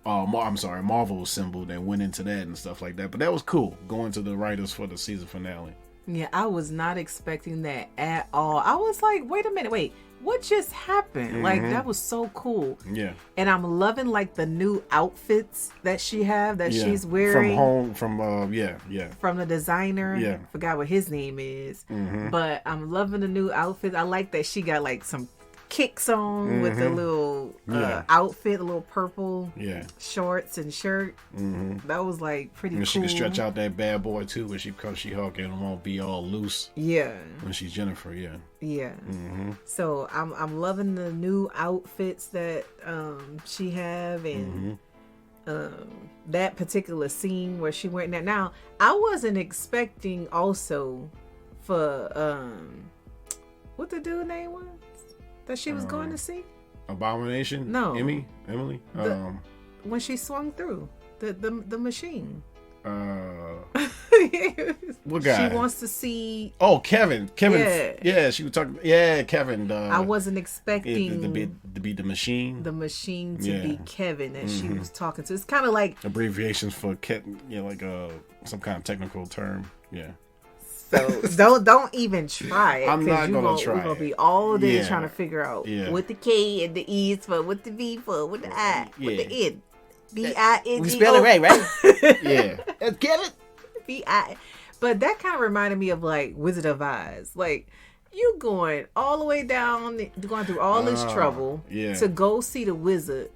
A: Marvel assembled and went into that and stuff like that. But that was cool, going to the writers for the season finale.
B: Yeah, I was not expecting that at all. I was like, wait a minute, what just happened? Mm-hmm. Like, that was so cool.
A: Yeah.
B: And I'm loving, like, the new outfits that she's wearing.
A: From
B: the designer.
A: Yeah.
B: Forgot what his name is.
A: Mm-hmm.
B: But I'm loving the new outfits. I like that she got, like, some kicks on with the little outfit, the little purple shorts and shirt. That was like pretty cool.
A: She can stretch out that bad boy too when she comes She-Hulk and won't be all loose.
B: Yeah.
A: When she's Jennifer,
B: Yeah. So I'm loving the new outfits that she have, and that particular scene where she went there. Now, I wasn't expecting also for what the dude name was that she was going to see.
A: Abomination?
B: No.
A: Emily?
B: When she swung through the machine.
A: What guy?
B: She wants to see.
A: Oh, Kevin. Yeah, she was talking. Yeah, Kevin.
B: I wasn't expecting
A: to be the machine.
B: The machine to be Kevin that she was talking to. It's kind of like
A: abbreviations for like some kind of technical term. Yeah.
B: So don't even try it.
A: I'm not gonna try.
B: We're gonna be all day trying to figure out what the K and the E is for, what the V for, what the I, what the N. B-I-N-G-O.
A: We spell it right? Yeah. That's Kevin.
B: B-I. But that kind of reminded me of like Wizard of Oz. Like, you going all the way down, going through all this trouble to go see the wizard,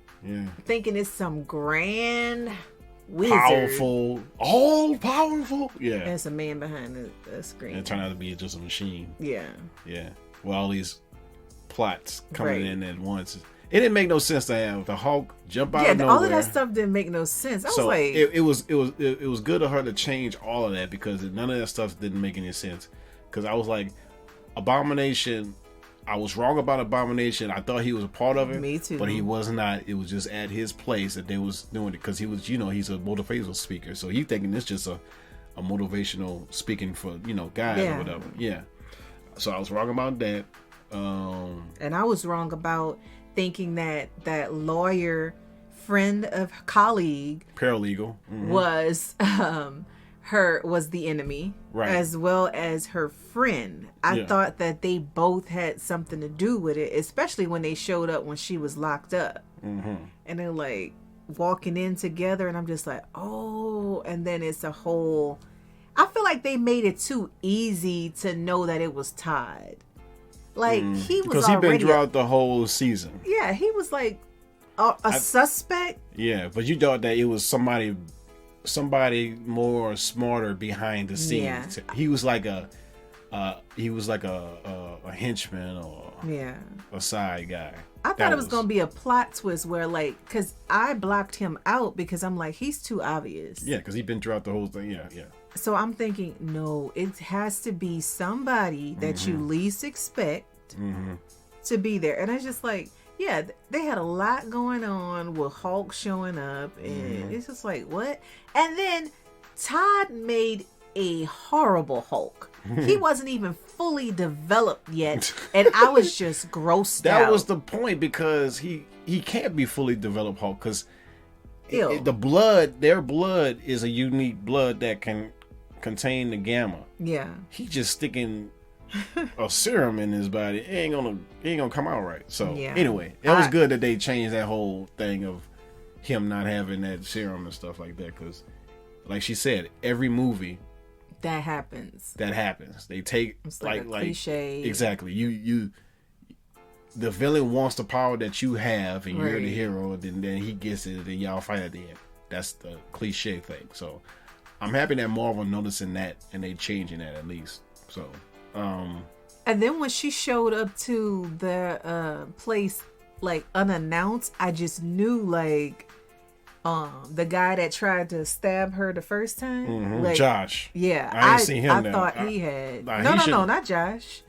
B: thinking it's some grand wizard.
A: Powerful. All powerful. Yeah.
B: And it's a man behind the screen.
A: And it turned out to be just a machine.
B: Yeah.
A: Yeah. With all these plots coming in at once. It didn't make no sense to have the Hulk jump out of nowhere.
B: All of that stuff didn't make no sense. I was like,
A: it was good of her to change all of that, because none of that stuff didn't make any sense. Because I was like, Abomination, I was wrong about Abomination. I thought he was a part of it.
B: Me too.
A: But he was not. It was just at his place that they was doing it, because he was, he's a motivational speaker. So he thinking it's just a motivational speaking for, guys or whatever. Yeah. So I was wrong about that.
B: And I was wrong about thinking that lawyer friend of colleague
A: paralegal
B: was the enemy, as well as her friend. I thought that they both had something to do with it, especially when they showed up when she was locked up, and they're like walking in together, and I'm just like, oh. And then it's a whole, I feel like they made it too easy to know that it was Todd. Like, he was
A: because he'd been throughout the whole season.
B: Yeah, he was like a suspect.
A: Yeah, but you thought that it was somebody more smarter behind the scenes. Yeah. He was like a henchman or a side guy.
B: I thought it was gonna be a plot twist where, like, because I blocked him out because I'm like, he's too obvious.
A: Yeah, because he'd been throughout the whole thing. Yeah.
B: So I'm thinking, no, it has to be somebody that you least expect to be there. And it's just like, yeah, they had a lot going on with Hulk showing up, and it's just like, what? And then Todd made a horrible Hulk. He wasn't even fully developed yet, and I was just grossed out.
A: That was the point, because he can't be fully developed Hulk, because their blood is a unique blood that can contain the gamma.
B: Yeah.
A: He just sticking a serum in his body. It ain't gonna come out right. So anyway, it was good that they changed that whole thing of him not having that serum and stuff like that, because like she said, every movie
B: that happens.
A: They take
B: it's like a cliche.
A: Exactly. You the villain wants the power that you have, and you're the hero, and then he gets it, and then y'all fight at the end. That's the cliche thing. So I'm happy that Marvel noticing that, and they changing that at least. So
B: and then when she showed up to the place like unannounced, I just knew, like, the guy that tried to stab her the first time, like,
A: Josh.
B: Yeah,
A: I ain't seen him.
B: I thought he had no, not Josh.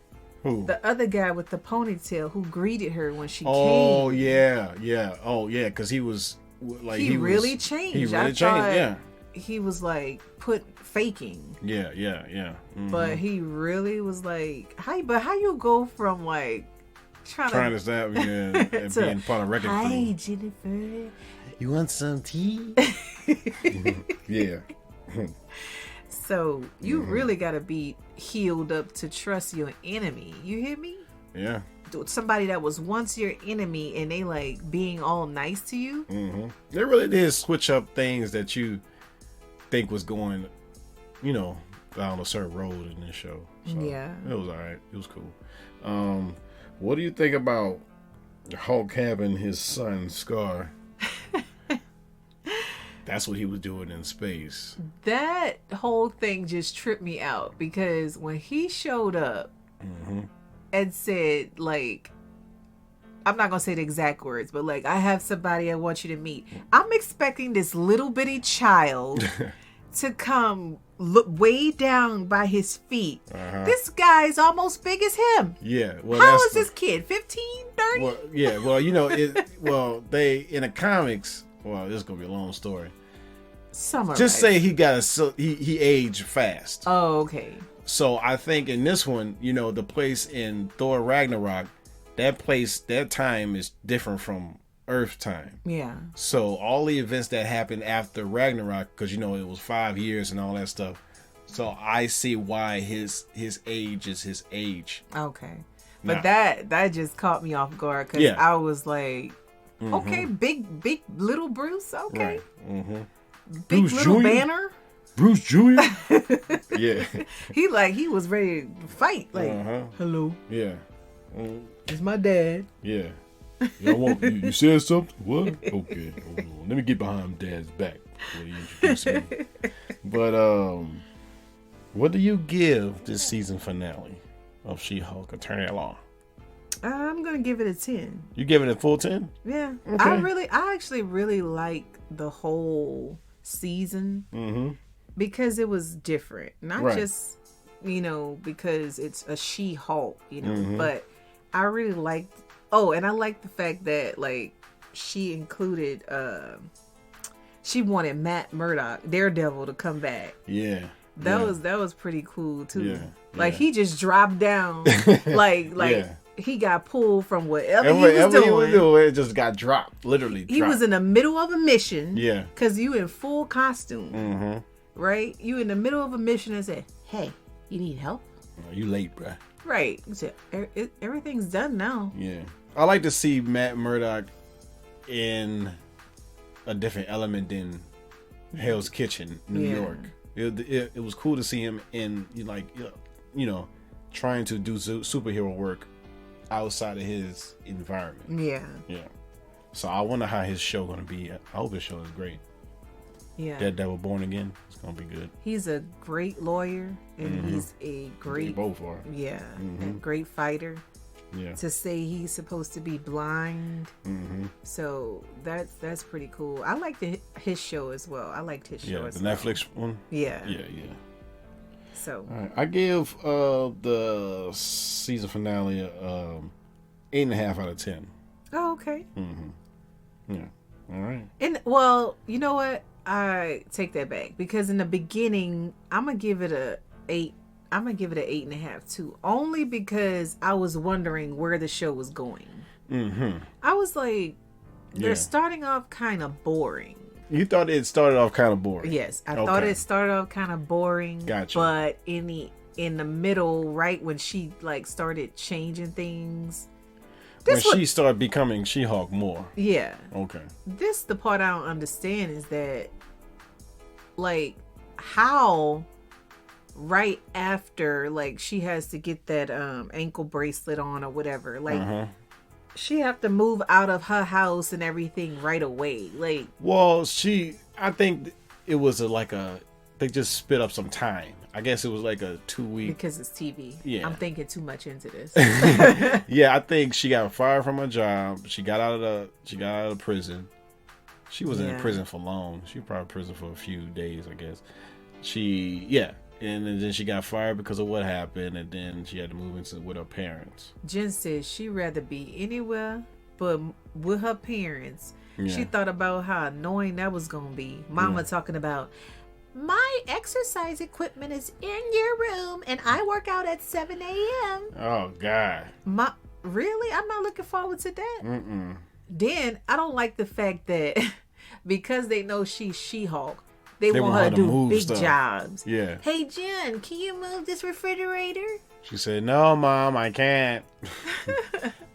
A: Who?
B: The other guy with the ponytail who greeted her when she came.
A: Oh yeah. Oh yeah, because he was like
B: he really changed.
A: He really changed. Yeah.
B: He was like faking.
A: Yeah.
B: But he really was like, how you go from like trying to stab and
A: being part of wrecking crew.
B: Hi, Jennifer.
A: You want some tea? Yeah.
B: So you really got to be healed up to trust your enemy. You hear me?
A: Yeah.
B: Somebody that was once your enemy, and they like being all nice to you.
A: They really did switch up things that you think was going, down a certain road in this show. So
B: yeah.
A: It was all right. It was cool. What do you think about Hulk having his son Scar. That's what he was doing in space.
B: That whole thing just tripped me out because when he showed up and said, like, I'm not going to say the exact words, but like, I have somebody I want you to meet. I'm expecting this little bitty child to come look way down by his feet. This guy's almost big as him.
A: Yeah. Well,
B: how is this kid? 15, 30?
A: Well, yeah. Well, you know, they in the comics. Well, this is gonna be a long story.
B: Summarize.
A: Just say he aged fast.
B: Oh, okay.
A: So I think in this one, you know, the place in Thor Ragnarok, that time is different from Earth time.
B: Yeah.
A: So all the events that happened after Ragnarok, because you know it was 5 years and all that stuff. So I see why his age is his age.
B: Okay. But that just caught me off guard because I was like, okay, big little Bruce, okay.
A: Right.
B: Big
A: Bruce
B: little
A: Jr.?
B: Banner.
A: Bruce Jr. Yeah.
B: He was ready to fight. Like, hello.
A: Yeah.
B: It's my dad.
A: Yeah. You said something? What? Okay. Hold on. Let me get behind Dad's back before you introduce me. But what do you give this season finale of She-Hulk Attorney at Law?
B: I'm gonna give it a 10.
A: You give it a full 10?
B: Yeah.
A: Okay.
B: I actually really like the whole season because it was different. Not just, you know, because it's a She-Hulk, you know, but I really liked. Oh, and I like the fact that like she included. She wanted Matt Murdock, Daredevil, to come back.
A: Yeah.
B: That was pretty cool too.
A: Yeah.
B: Like he just dropped down, like.
A: Yeah.
B: He got pulled from whatever he was doing.
A: It just got dropped. Literally dropped.
B: He was in the middle of a mission.
A: Yeah.
B: Because you in full costume. Right? You in the middle of a mission and said, hey, you need help?
A: Oh, you late, bruh.
B: Right. You said, everything's done now.
A: Yeah. I like to see Matt Murdock in a different element than Hell's Kitchen, New York. It was cool to see him in, like, you know, trying to do superhero work outside of his environment. Yeah. So I wonder how his show gonna be. I hope his show is great. Yeah. Daredevil Born Again. It's gonna be good.
B: He's a great lawyer and he's a great.
A: They both are.
B: Yeah. A great fighter.
A: Yeah.
B: To say he's supposed to be blind. So that's pretty cool. I liked his show as well. I liked his show as well.
A: The Netflix one.
B: Yeah.
A: Yeah.
B: So
A: all right. I give the season finale 8.5 out of 10.
B: Oh, okay.
A: Yeah. All right.
B: And well, you know what? I take that back because in the beginning, I'm gonna give it a 8. I'm gonna give it an 8.5 too, only because I was wondering where the show was going. I was like, they're starting off kind of boring.
A: You thought it started off kind of boring?
B: Yes, I thought it started off kind of boring.
A: Gotcha.
B: But in the middle, right when she like started changing things,
A: she started becoming She-Hulk more.
B: Yeah.
A: Okay.
B: The part I don't understand is that, like, how right after like she has to get that ankle bracelet on or whatever, like. She have to move out of her house and everything right away. Like,
A: well, I think it was they just spit up some time. I guess it was like a 2-week.
B: Because it's TV.
A: Yeah.
B: I'm thinking too much into this.
A: Yeah, I think she got fired from her job. She got out of prison. She wasn't in prison for long. She was probably in prison for a few days, I guess. And then she got fired because of what happened, and then she had to move with her parents.
B: Jen says she'd rather be anywhere but with her parents. Yeah. She thought about how annoying that was going to be. Mama talking about, my exercise equipment is in your room, and I work out at 7 a.m.
A: Oh, God.
B: Really? I'm not looking forward to that. Then, I don't like the fact that because they know she's She-Hulk, they want her to do big jobs.
A: Yeah.
B: Hey, Jen, can you move this refrigerator?
A: She said, no, Mom, I can't.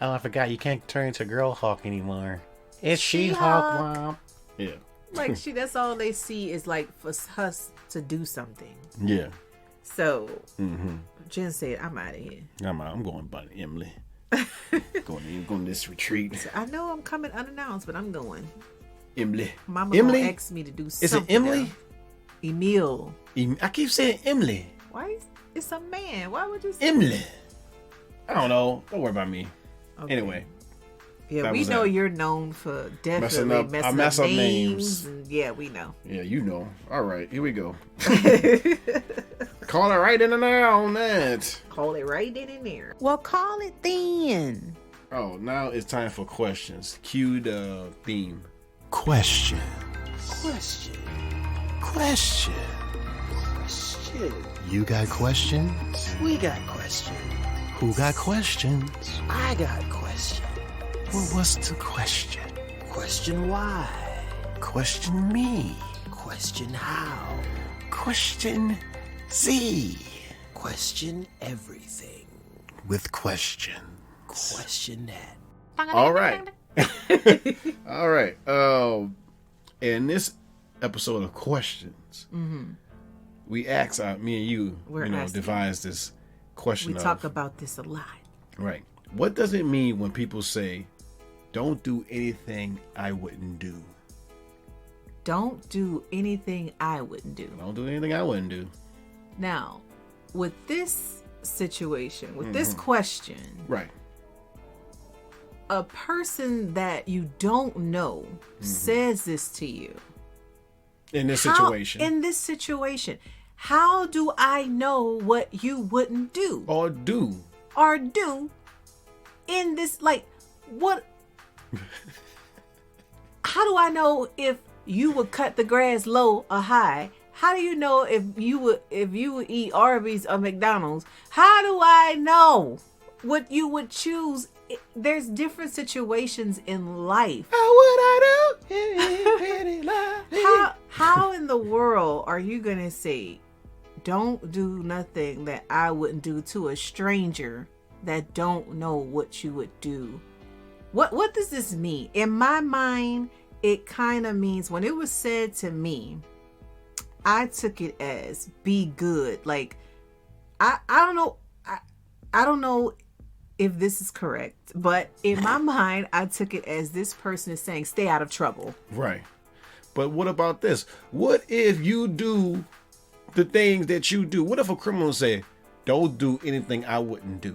A: Oh, I forgot. You can't turn into Girl Hulk anymore. It's She-Hulk, Mom. Yeah.
B: Like, that's all they see is, like, for us to do something.
A: Yeah.
B: So, Jen said, I'm out of here.
A: I'm going by Emily. Going to on this retreat.
B: I know I'm coming unannounced, but I'm going.
A: Emily.
B: Mama
A: Emily?
B: gonna ask me to do something.
A: Is it Emily?
B: Emil.
A: I keep saying Emily.
B: Why? It's a man. Why would you say
A: Emily? I don't know. Don't worry about me.
B: Okay.
A: Anyway.
B: Yeah, we know you're known for definitely messing up names. And yeah, we know.
A: Yeah, you know. All right, here we go. Call it right in and there on that.
B: Call it right in and there. Well, call it then.
A: Oh, now it's time for questions. Cue the theme. Question. You got questions?
C: We got questions.
A: Who got questions?
C: I got questions.
A: Well, what's the question?
C: Question why?
A: Question me.
C: Question how?
A: Question Z.
C: Question everything.
A: With questions.
C: Question that.
A: All right. All right. In this episode of questions, we asked me and you, devised this question.
B: We talk about this a lot.
A: Right. What does it mean when people say, "Don't do anything I wouldn't do"?
B: Don't do anything I wouldn't do.
A: Don't do anything I wouldn't do.
B: Now, with this situation, with this question,
A: right?
B: A person that you don't know says this to you.
A: In this situation, how do I know what you wouldn't do? Or do
B: in this, like, what? How do I know if you would cut the grass low or high? How do you know if you would eat Arby's or McDonald's? How do I know what you would choose? There's different situations in life.
A: How would I
B: do? How in the world are you gonna say, "Don't do nothing that I wouldn't do" to a stranger that don't know what you would do? What does this mean? In my mind, it kind of means, when it was said to me, I took it as be good. Like, I don't know. I don't know if this is correct, but in my mind, I took it as this person is saying, stay out of trouble.
A: Right. But what about this? What if you do the things that you do? What if a criminal say, "Don't do anything I wouldn't do"?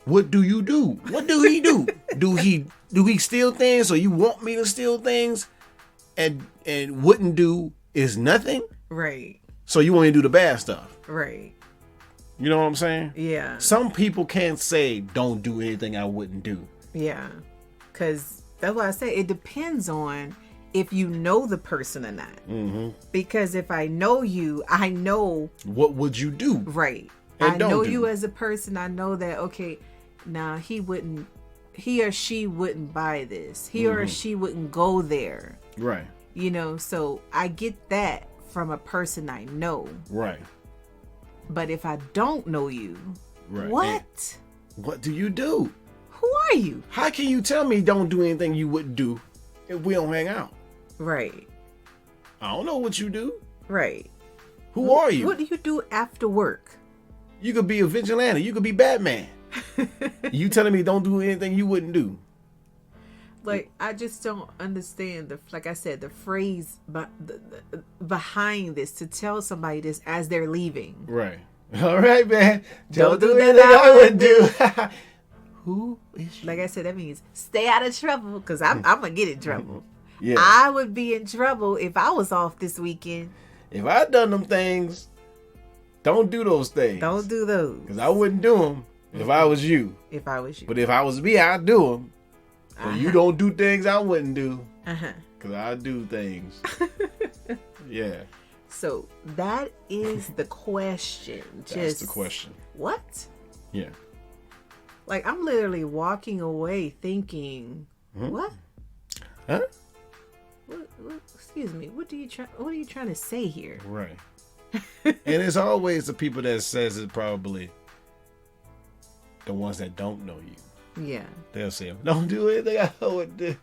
A: What do you do? What do he do? do he steal things? Or you want me to steal things? And wouldn't do is nothing?
B: Right.
A: So you want to do the bad stuff.
B: Right.
A: You know what I'm saying?
B: Yeah.
A: Some people can't say, "Don't do anything I wouldn't do."
B: Yeah. Because that's what I say. It depends on if you know the person or not. Mm-hmm. Because if I know you, I know.
A: What would you do?
B: Right. I know you as a person. I know that, okay, now he or she wouldn't buy this. He or she wouldn't go there.
A: Right.
B: So I get that from a person I know.
A: Right.
B: But if I don't know you,
A: right. What do you do?
B: Who are you?
A: How can you tell me don't do anything you wouldn't do if we don't hang out?
B: Right.
A: I don't know what you do.
B: Right.
A: Who are you?
B: What do you do after work?
A: You could be a vigilante. You could be Batman. You telling me don't do anything you wouldn't do?
B: Like, I just don't understand like I said, the phrase behind this, to tell somebody this as they're leaving.
A: Right. All right, man. Don't do anything I wouldn't do. Who is she?
B: Like I said, that means stay out of trouble, because I'm gonna get in trouble.
A: Yeah.
B: I would be in trouble if I was off this weekend.
A: If I done them things, don't do those things.
B: Don't do those.
A: Because I wouldn't do them if I was you.
B: If I was you.
A: But if I was me, I'd do them. So you don't do things I wouldn't do. Because I do things. Yeah.
B: So that is the question.
A: That's the question.
B: What?
A: Yeah.
B: Like, I'm literally walking away thinking, what?
A: Huh?
B: What? Excuse me. What are you trying to say here?
A: Right. And it's always the people that says it, probably the ones that don't know you.
B: Yeah.
A: They'll say, "Don't do anything I would do."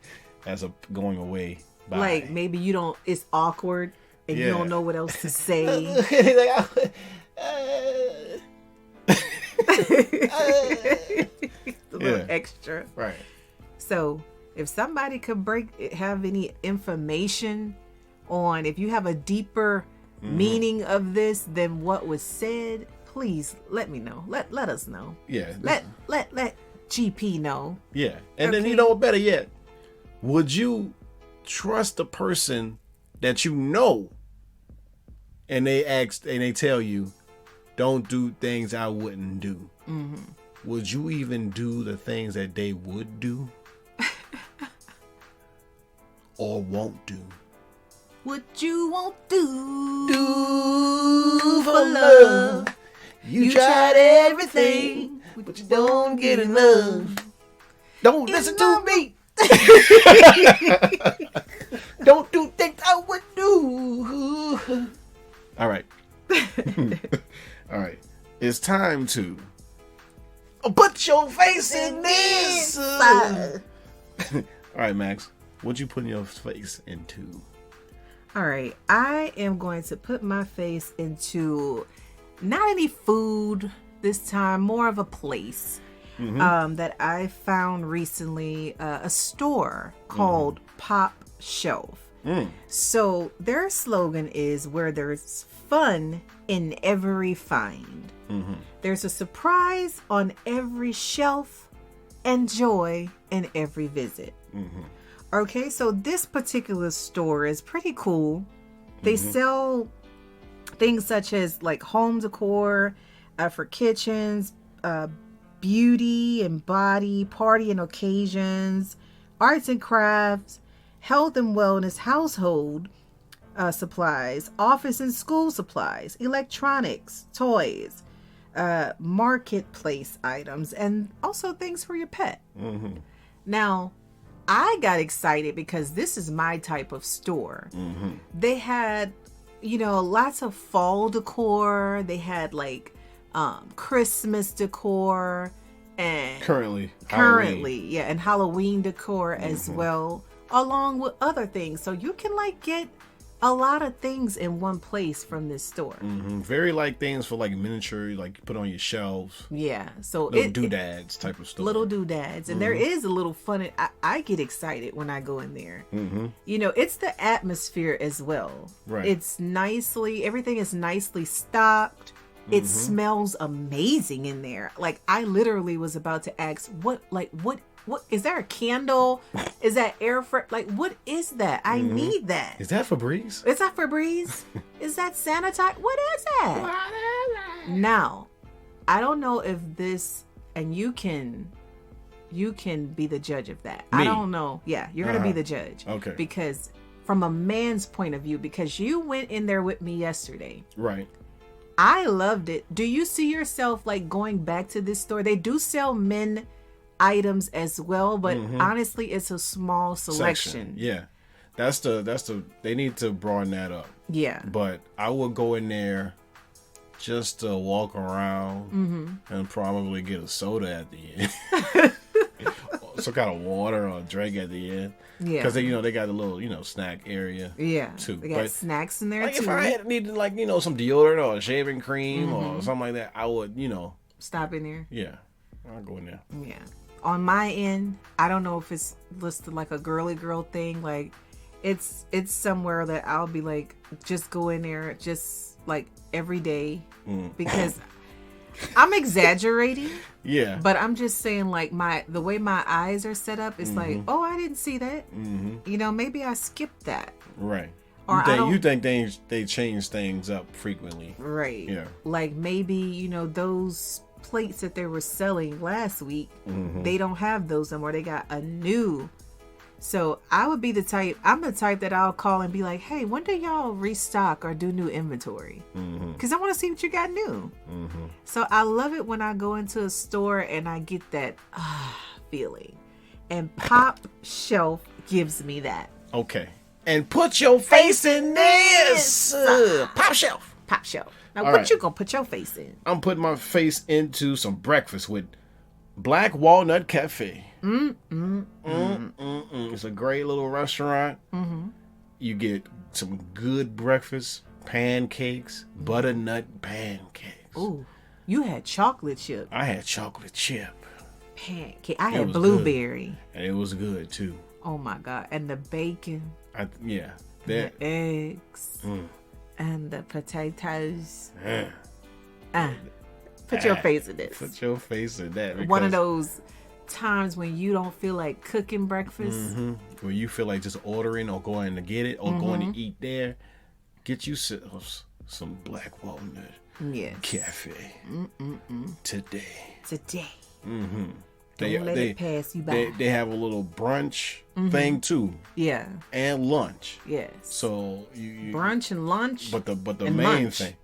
A: As a going away. Bye.
B: Like, maybe you don't. It's awkward, and you don't know what else to say. little extra.
A: Right.
B: So if somebody could have any information on if you have a deeper meaning of this than what was said, please let me know. Let us know.
A: Yeah.
B: Let GP know.
A: Yeah. And then, better yet, would you trust the person that you know and they tell you, don't do things I wouldn't do? Would you even do the things that they would do? Or won't do?
B: What you won't do
A: for love. You tried everything, but you don't get enough. Don't listen to me. Don't do things I would do. All right. All right. It's time to put your face in this. All right, Max. What you putting your face into?
B: All right. I am going to put my face into not any food this time, more of a place that I found recently, a store called Pop Shelf. So their slogan is where there's fun in every find. There's a surprise on every shelf and joy in every visit. Okay, so this particular store is pretty cool. They sell things such as like home decor for kitchens, beauty and body, party and occasions, arts and crafts, health and wellness, household supplies, office and school supplies, electronics, toys, marketplace items, and also things for your pet. Now, I got excited because this is my type of store. They had, lots of fall decor. They had like Christmas decor and
A: currently,
B: yeah, and Halloween decor as well, along with other things. So you can like get a lot of things in one place from this store.
A: Very like things for like miniature, like you put on your shelves.
B: Yeah, so
A: little doodads type of stuff.
B: Little doodads, and there is a little fun. I get excited when I go in there. It's the atmosphere as well.
A: Right.
B: It's everything is nicely stocked. It smells amazing in there. Like I literally was about to ask, what is there a candle? Is that air like what is that? I need that.
A: Is that Febreze?
B: Is that Febreze? Is that sanitize? What is that? Now, I don't know if this, and you can be the judge of that.
A: Me?
B: I don't know. Yeah, you're gonna be the judge.
A: Okay.
B: Because from a man's point of view, because you went in there with me yesterday.
A: Right.
B: I loved it. Do you see yourself like going back to this store? They do sell men items as well, but honestly, it's a small selection.
A: Yeah, that's the. They need to broaden that up.
B: Yeah.
A: But I would go in there just to walk around and probably get a soda at the end. Some kind of water or a drink at the end.
B: Yeah.
A: Because they got a little snack area.
B: Yeah.
A: Too.
B: They got snacks in there
A: like
B: too.
A: If I needed some deodorantt or a shaving cream or something like that, I would
B: stop in there.
A: Yeah, I'll go in there.
B: Yeah. On my end, I don't know if it's listed like a girly girl thing. Like it's somewhere that I'll be like, just go in there just like every day because I'm exaggerating.
A: Yeah.
B: But I'm just saying like the way my eyes are set up, it's like, oh, I didn't see that. Maybe I skipped that.
A: Right.
B: Or
A: you think they change things up frequently.
B: Right.
A: Yeah. Like
B: maybe, those plates that they were selling last week, they don't have those anymore. They got a new. So I'm the type that I'll call and be like, hey, when do y'all restock or do new inventory? Because I want to see what you got new. So I love it when I go into a store and I get that feeling. And Pop Shelf gives me that.
A: Okay. And put your face in this. Pop Shelf.
B: Pop Shelf. Now,
A: All
B: what
A: right.
B: you gonna put your face in?
A: I'm putting my face into some breakfast with Black Walnut Cafe. It's a great little restaurant. You get some good breakfast, pancakes, butternut pancakes.
B: Ooh, you had chocolate chip.
A: I had chocolate chip.
B: pancake. I
A: It
B: had
A: was
B: blueberry.
A: And it was good too.
B: Oh my God. And the bacon.
A: Yeah.
B: The eggs. And the potatoes. Put your face in this.
A: Put your face in that.
B: One of those times when you don't feel like cooking breakfast.
A: Where you feel like just ordering or going to get it or going to eat there. Get you some black walnut cafe today.
B: Don't let it pass you by.
A: They have a little brunch thing too.
B: Yeah.
A: And lunch.
B: Yes.
A: So you
B: brunch and lunch.
A: But the
B: and
A: main
B: munch.
A: thing.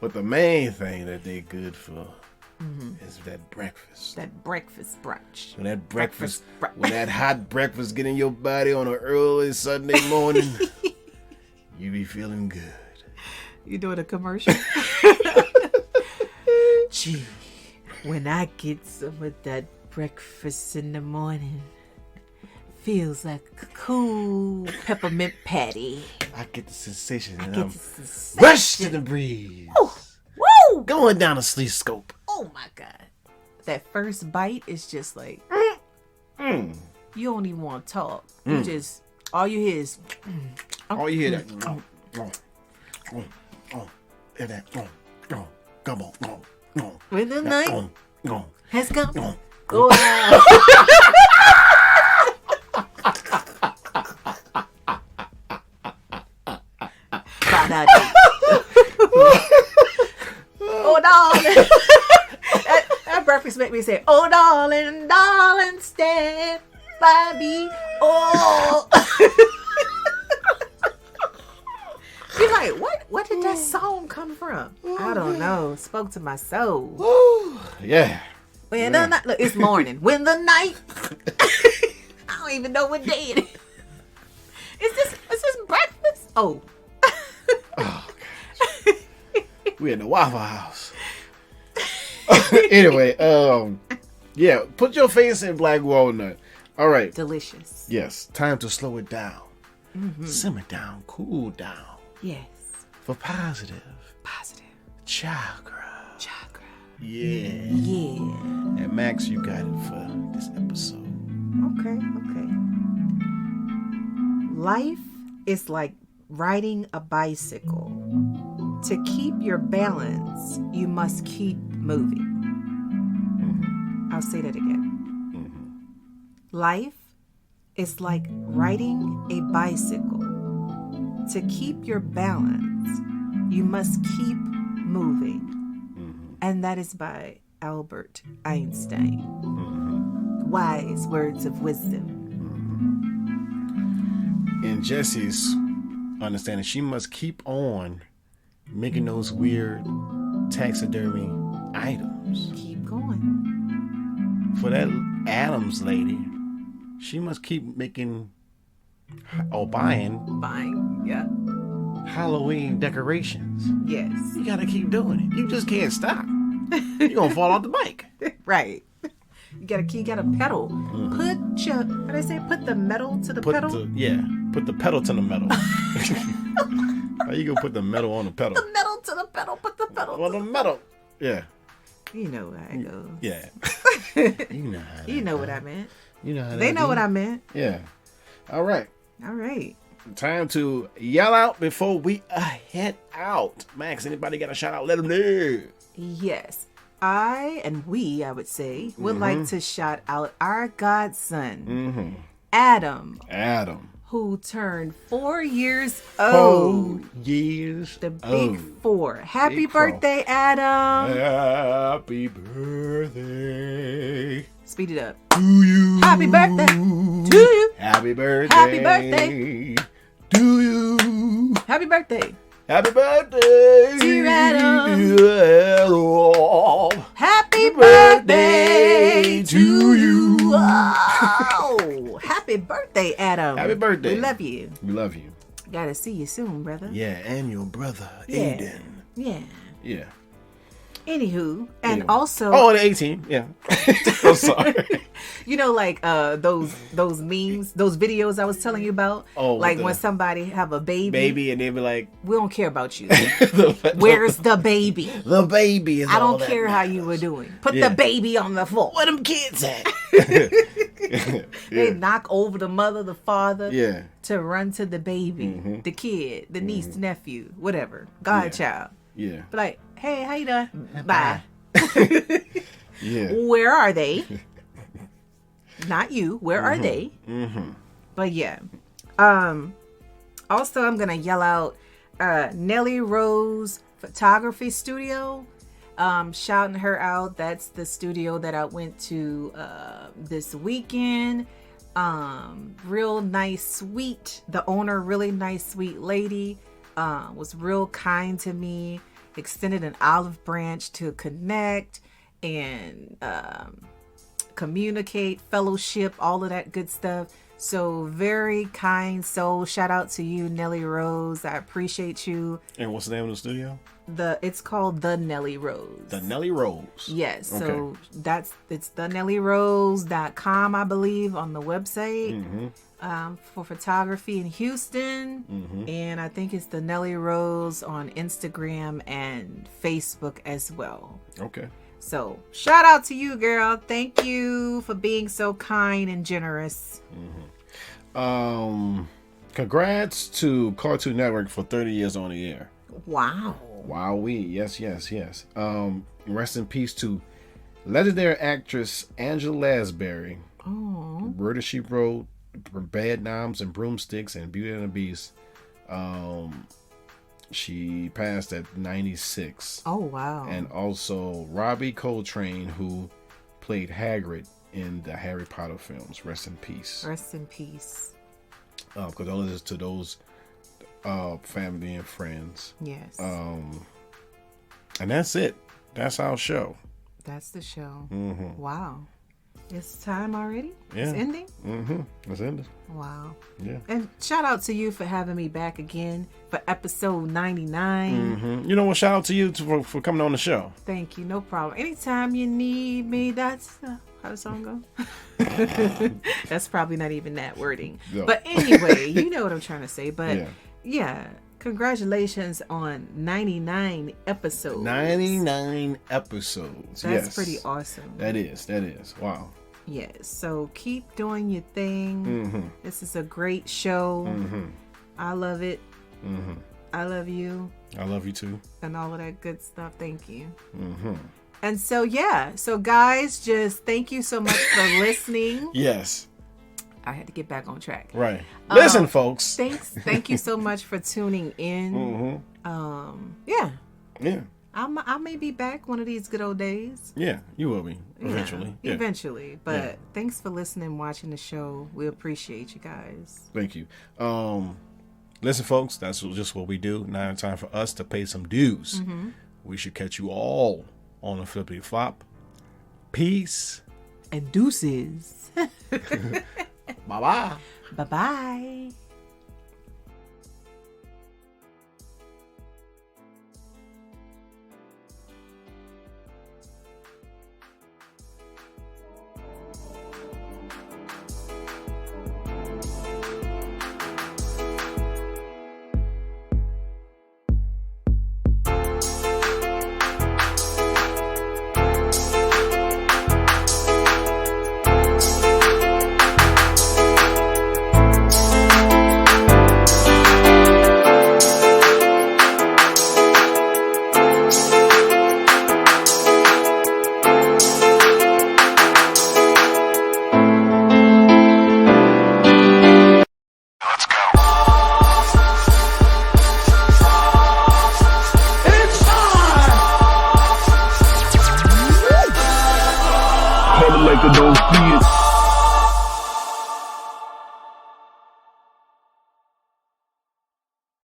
A: But the main thing that they're good for is that breakfast.
B: That breakfast brunch.
A: When that breakfast, when that hot breakfast get in your body on an early Sunday morning, you be feeling good.
B: You doing a commercial? Gee, when I get some of that breakfast in the morning, feels like a cool peppermint patty.
A: I get the sensation
B: I
A: and
B: get
A: I'm
B: the sensation.
A: rushed in the breeze.
B: Oh, woo!
A: Going down a sleep scope.
B: Oh my God. That first bite is just like, you don't even want to talk. You just, all you hear is,
A: all you hear that. Hear that. Come on.
B: When the night has come.
A: Go.
B: Go out. Oh, darling. That breakfast make me say, oh, darling, darling, stand by me. Oh. You're like, what did that song come from? I don't know. Spoke to my soul.
A: Yeah.
B: When the night, look, it's morning. When the night, I don't even know what day it is. Is this breakfast? Oh.
A: Oh, gosh. We in the Waffle House. Anyway, yeah, put your face in black walnut. All right.
B: Delicious.
A: Yes, time to slow it down. Simmer down, cool down.
B: Yes.
A: For positive. Chakra. Yeah. And Max, you got it for this episode.
B: Okay. Life is like riding a bicycle. To keep your balance, you must keep moving. I'll say that again. Life is like riding a bicycle. To keep your balance, you must keep moving. And that is by Albert Einstein. Wise words of wisdom.
A: In Jesse's understanding, she must keep on making those weird taxidermy items.
B: Keep going.
A: For that Addams lady, she must keep making or buying
B: Yeah.
A: Halloween decorations.
B: Yes.
A: You gotta keep doing it. You just can't stop. You're gonna fall off the bike.
B: Right. You gotta pedal. How they say, put the metal to the pedal?
A: Put the pedal to the metal. How you gonna put the metal on the pedal?
B: The metal to the pedal, put the pedal
A: on the metal. Yeah.
B: You know how it goes.
A: Yeah.
B: You know what I meant.
A: You know how
B: they know what I meant.
A: Yeah. All right. Time to yell out before we head out. Max, anybody got a shout out? Let them know.
B: Yes. I would say, would like to shout out our godson, Adam, who turned 4 years old.
A: 4 years
B: The big 4. Happy birthday, Adam.
A: Happy birthday.
B: Speed it up.
A: To you.
B: Happy birthday to you.
A: Happy birthday.
B: Happy birthday
A: to you.
B: Happy birthday.
A: Happy birthday
B: to you, Adam. Happy
A: birthday to you.
B: Oh, happy birthday, Adam.
A: Happy birthday.
B: We love you.
A: We love you.
B: Gotta see you soon, brother.
A: Yeah, and your brother, Aiden.
B: Yeah.
A: Yeah.
B: Anywho, and also,
A: the 18, yeah. I'm sorry.
B: you know, like those memes, those videos I was telling you about.
A: Oh,
B: like when somebody have a baby,
A: and they be like,
B: we don't care about you. Where's the baby?
A: The baby is.
B: I don't care how you were doing. Put the baby on the floor.
C: Where them kids at?
B: They knock over the mother, the father,
A: to
B: run to the baby, the kid, the niece, the nephew, whatever, godchild.
A: Yeah.
B: But like, hey, how you doing? Bye.
A: Yeah.
B: Where are they? Not you. Where are they? But yeah. Also, I'm gonna yell out Nellie Rose Photography Studio. Shouting her out. That's the studio that I went to this weekend. Real nice, sweet. The owner, really nice, sweet lady. Was real kind to me. Extended an olive branch to connect and communicate, fellowship, all of that good stuff. So very kind soul. Shout out to you, Nellie Rose. I appreciate you.
A: And what's the name of the studio?
B: It's called The Nellie Rose.
A: The Nellie Rose.
B: Yes.
A: Okay.
B: So it's thenellierose.com, I believe, on the website. For photography in Houston. And I think it's the Nellie Rose on Instagram and Facebook as well.
A: Okay.
B: So shout out to you, girl. Thank you for being so kind and generous.
A: Congrats to Cartoon Network for 30 years on the air.
B: Wow.
A: Wowee. Yes. Rest in peace to legendary actress Angela Lansbury.
B: Oh.
A: Murder, She Wrote, Bad Noms and Broomsticks, and Beauty and the Beast. She passed at 96.
B: Oh, wow.
A: And also Robbie Coltrane, who played Hagrid in the Harry Potter films. Rest in peace.
B: Rest in peace.
A: Condolences to those family and friends.
B: Yes.
A: And that's it. That's our show.
B: That's the show. Wow. It's time already?
A: Yeah.
B: It's ending?
A: It's ending.
B: Wow.
A: Yeah.
B: And shout out to you for having me back again for episode 99.
A: You know what? Shout out to you for coming on the show.
B: Thank you. No problem. Anytime you need me, that's how the song go. That's probably not even that wording.
A: No.
B: But anyway, you know what I'm trying to say. But yeah, congratulations on 99 episodes.
A: 99 episodes.
B: That's pretty awesome.
A: That is. Wow.
B: Yes. So keep doing your thing. This is a great show. I love it. I love you.
A: I love you too.
B: And all of that good stuff. Thank you. And so, yeah. So, guys, just thank you so much for listening.
A: Yes.
B: I had to get back on track.
A: Right. Listen, folks.
B: Thank you so much for tuning in. Yeah.
A: Yeah.
B: I may be back one of these good old days.
A: Yeah, you will be eventually.
B: Yeah, eventually. But thanks for listening, watching the show. We appreciate you guys.
A: Thank you. Listen, folks, that's just what we do. Now it's time for us to pay some dues. We should catch you all on a flippity flop. Peace.
B: And deuces.
A: Bye-bye.
B: Bye-bye.
D: Like a don't see it.